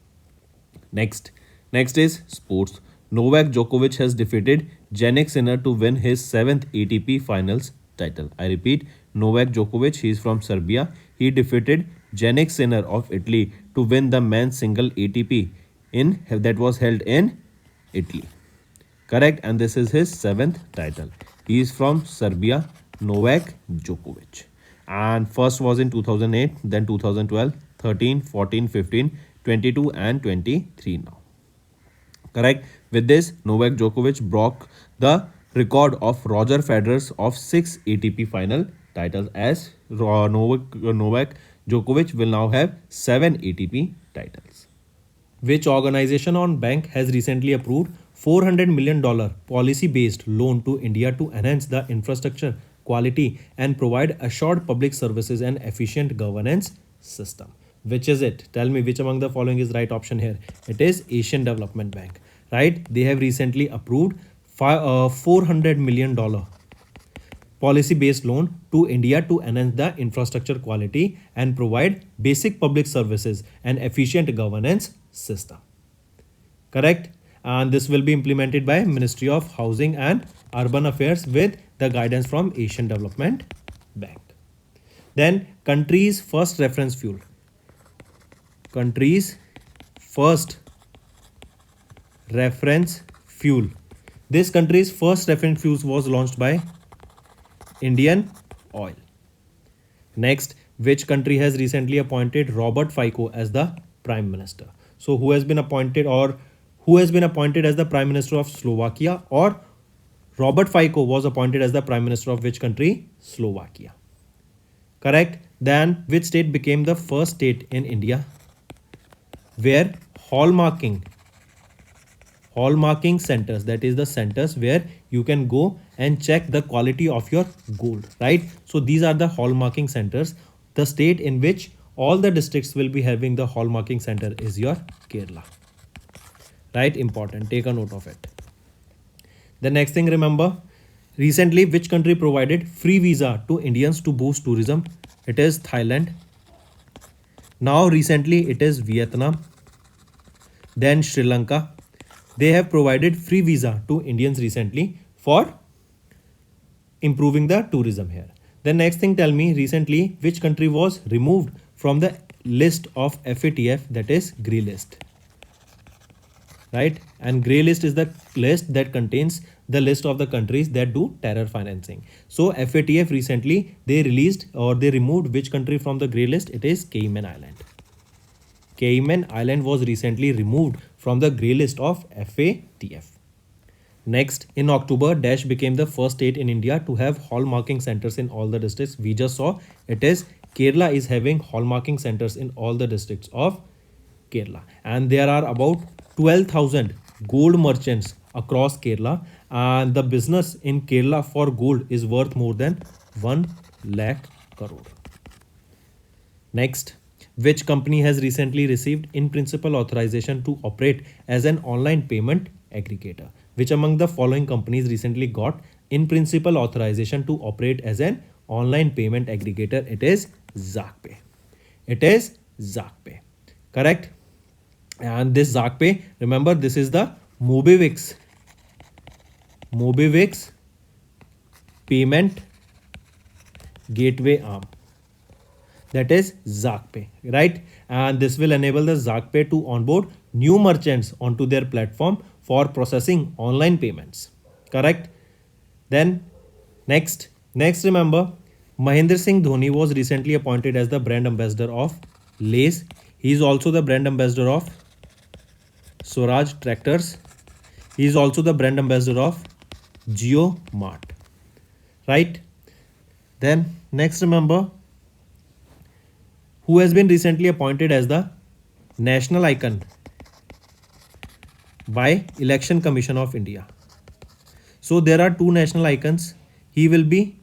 Speaker 2: Next is sports. Novak Djokovic has defeated Jannik Sinner to win his 7th ATP Finals title. I repeat, Novak Djokovic, he is from Serbia. He defeated Jannik Sinner of Italy to win the men's single ATP that was held in Italy. Correct? And this is his 7th title. He is from Serbia, Novak Djokovic. And first was in 2008, then 2012, 13, 14, 15, 22 and 23 now. Correct? With this, Novak Djokovic broke the record of Roger Federer's of 6 ATP final titles, as Novak Djokovic will now have 7 ATP titles. Which organization or bank has recently approved $400 million policy-based loan to India to enhance the infrastructure quality and provide assured public services and efficient governance system? Which is it? Tell me which among the following is right option here. It is Asian Development Bank, right? They have recently approved $400 million policy-based loan to India to enhance the infrastructure quality and provide basic public services and efficient governance system. Correct? And this will be implemented by Ministry of Housing and Urban Affairs with the guidance from Asian Development Bank. Then country's first reference fuel. Country's first reference fuel. This country's first reference fuel was launched by Indian Oil. Next, which country has recently appointed Robert Fico as the Prime Minister? So, who has been appointed, or who has been appointed as the Prime Minister of Slovakia, or Robert Fico was appointed as the Prime Minister of which country? Slovakia. Correct. Then, which state became the first state in India where hallmarking centers, that is the centers where you can go and check the quality of your gold, right? So these are the hallmarking centers. The state in which all the districts will be having the hallmarking center is your Kerala, right? Important, take a note of it. The next thing, remember, recently which country provided free visa to Indians to boost tourism? It is Thailand. Now recently it is Vietnam, then Sri Lanka. They have provided free visa to Indians recently for improving the tourism here. The next thing, tell me, recently which country was removed from the list of FATF, that is grey list, right? And grey list is the list that contains the list of the countries that do terror financing. So FATF recently they released, or they removed which country from the grey list? It is Cayman Island. Cayman Island was recently removed from the grey list of FATF. Next, in October, Dash became the first state in India to have hallmarking centers in all the districts. We just saw it is Kerala is having hallmarking centers in all the districts of Kerala, and there are about 12,000 gold merchants across Kerala, and the business in Kerala for gold is worth more than 1 lakh crore. Next, which company has recently received in principle authorization to operate as an online payment aggregator? Which among the following companies recently got in principle authorization to operate as an online payment aggregator? It is Zakpay. It is Zakpay. Correct. And this Zakpay, remember, this is the Mobivix payment gateway arm, that is Zakpay, right? And this will enable the Zakpay to onboard new merchants onto their platform for processing online payments. Correct. Then next remember, Mahendra Singh Dhoni was recently appointed as the brand ambassador of Lays. He is also the brand ambassador of Swaraj Tractors. He is also the brand ambassador of Geo Mart, right? Then next, remember, who has been recently appointed as the national icon by Election Commission of India. So there are two national icons. He will be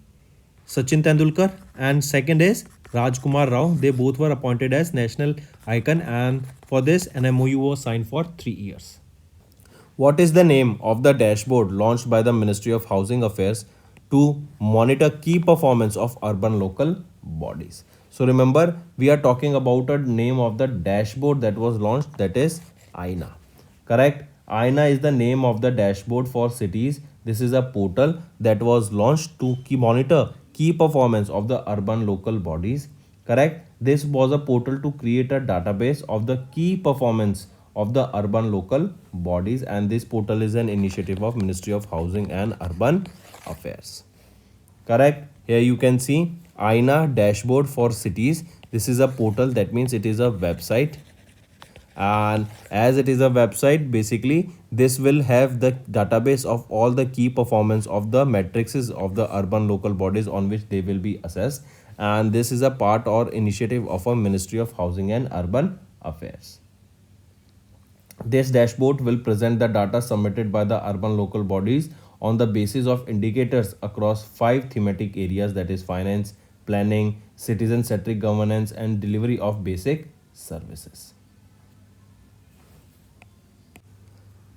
Speaker 2: Sachin Tendulkar, and second is Rajkumar Rao. They both were appointed as national icon, and for this an MOU was signed for 3 years. What is the name of the dashboard launched by the Ministry of Housing Affairs to monitor key performance of urban local bodies? So remember, we are talking about a name of the dashboard that was launched, that is AINA. Correct? AINA is the name of the dashboard for cities. This is a portal that was launched to monitor key performance of the urban local bodies. Correct? This was a portal to create a database of the key performance of the urban local bodies, and this portal is an initiative of Ministry of Housing and Urban Affairs. Correct? Here you can see AINA dashboard for cities. This is a portal, that means it is a website, and as it is a website, basically this will have the database of all the key performance of the matrices of the urban local bodies on which they will be assessed, and this is a part or initiative of a Ministry of Housing and Urban Affairs. This dashboard will present the data submitted by the urban local bodies on the basis of indicators across 5 thematic areas, that is finance, planning, citizen-centric governance, and delivery of basic services.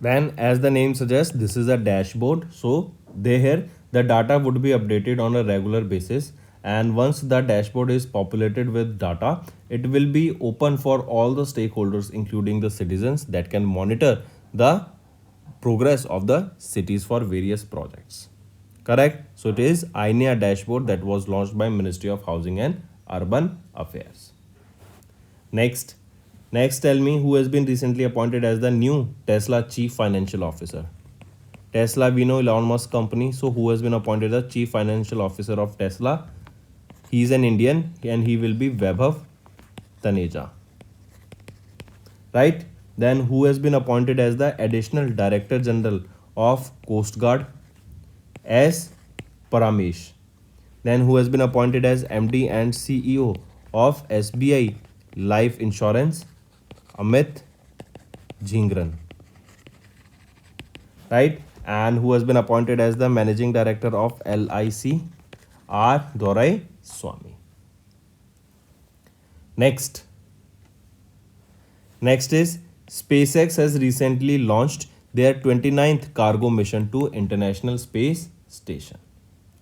Speaker 2: Then, as the name suggests, this is a dashboard. So here the data would be updated on a regular basis, and once the dashboard is populated with data, it will be open for all the stakeholders, including the citizens, that can monitor the progress of the cities for various projects. Correct? So it is INEA dashboard that was launched by Ministry of Housing and urban affairs. Next, tell me who has been recently appointed as the new Tesla Chief Financial Officer. Tesla, we know Elon Musk company. So who has been appointed as Chief Financial Officer of Tesla? He is an Indian and he will be Vaibhav Taneja. Right? Then who has been appointed as the Additional Director General of Coast Guard? S. Paramesh. Then who has been appointed as MD and CEO of SBI Life Insurance? Amit Jhingran. Right? And who has been appointed as the Managing Director of LIC? R. Dorai Swami. Next is SpaceX has recently launched their 29th cargo mission to International Space Station.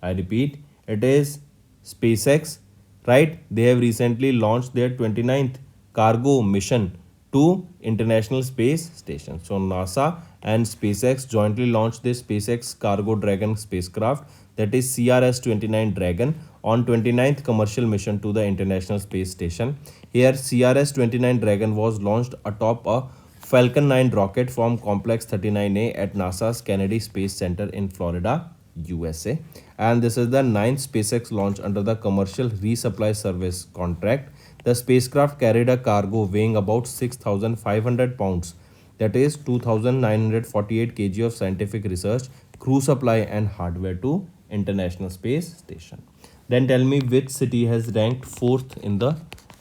Speaker 2: I repeat, it is SpaceX, right? They have recently launched their 29th cargo mission to International Space Station. So NASA and SpaceX jointly launched this SpaceX Cargo Dragon spacecraft, that is CRS-29 Dragon, on 29th commercial mission to the International Space Station. Here CRS-29 Dragon was launched atop a Falcon 9 rocket from Complex 39A at NASA's Kennedy Space Center in Florida, USA. And this is the 9th SpaceX launch under the Commercial Resupply Service contract. The spacecraft carried a cargo weighing about 6,500 pounds, that is 2,948 kg of scientific research, crew supply and hardware to International Space Station. Then tell me which city has ranked 4th in the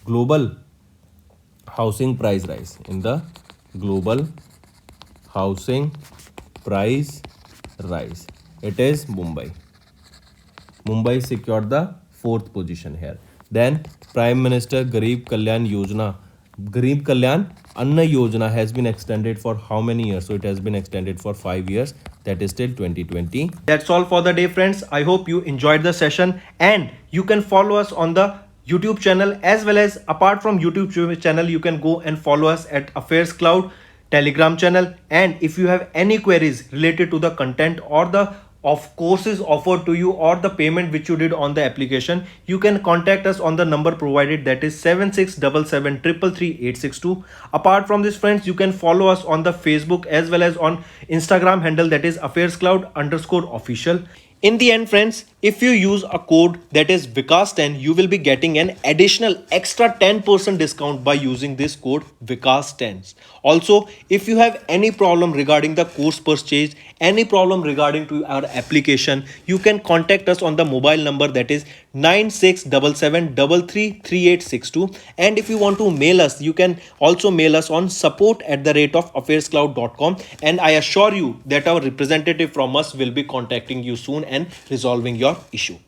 Speaker 2: global housing price rise. In the global housing price rise, it is Mumbai. Mumbai secured the 4th position here. Then Prime Minister Garib Kalyan Anna Yojana has been extended for how many years? So it has been extended for 5 years, that is till 2020.
Speaker 1: That's all for the day, friends. I hope you enjoyed the session, and you can follow us on the YouTube channel, as well as apart from YouTube channel, you can go and follow us at AffairsCloud Telegram channel. And if you have any queries related to the content or the of courses offered to you or the payment which you did on the application, you can contact us on the number provided, that is 7677333862. Apart from this, friends, you can follow us on the Facebook as well as on Instagram handle, that is AffairsCloud_official. In the end, friends, if you use a code that is Vikas10, you will be getting an additional extra 10% discount by using this code Vikas10. Also, if you have any problem regarding the course purchase, any problem regarding to our application, you can contact us on the mobile number, that is 9677333862. And if you want to mail us, you can also mail us on support@affairscloud.com, and I assure you that our representative from us will be contacting you soon and resolving your issue.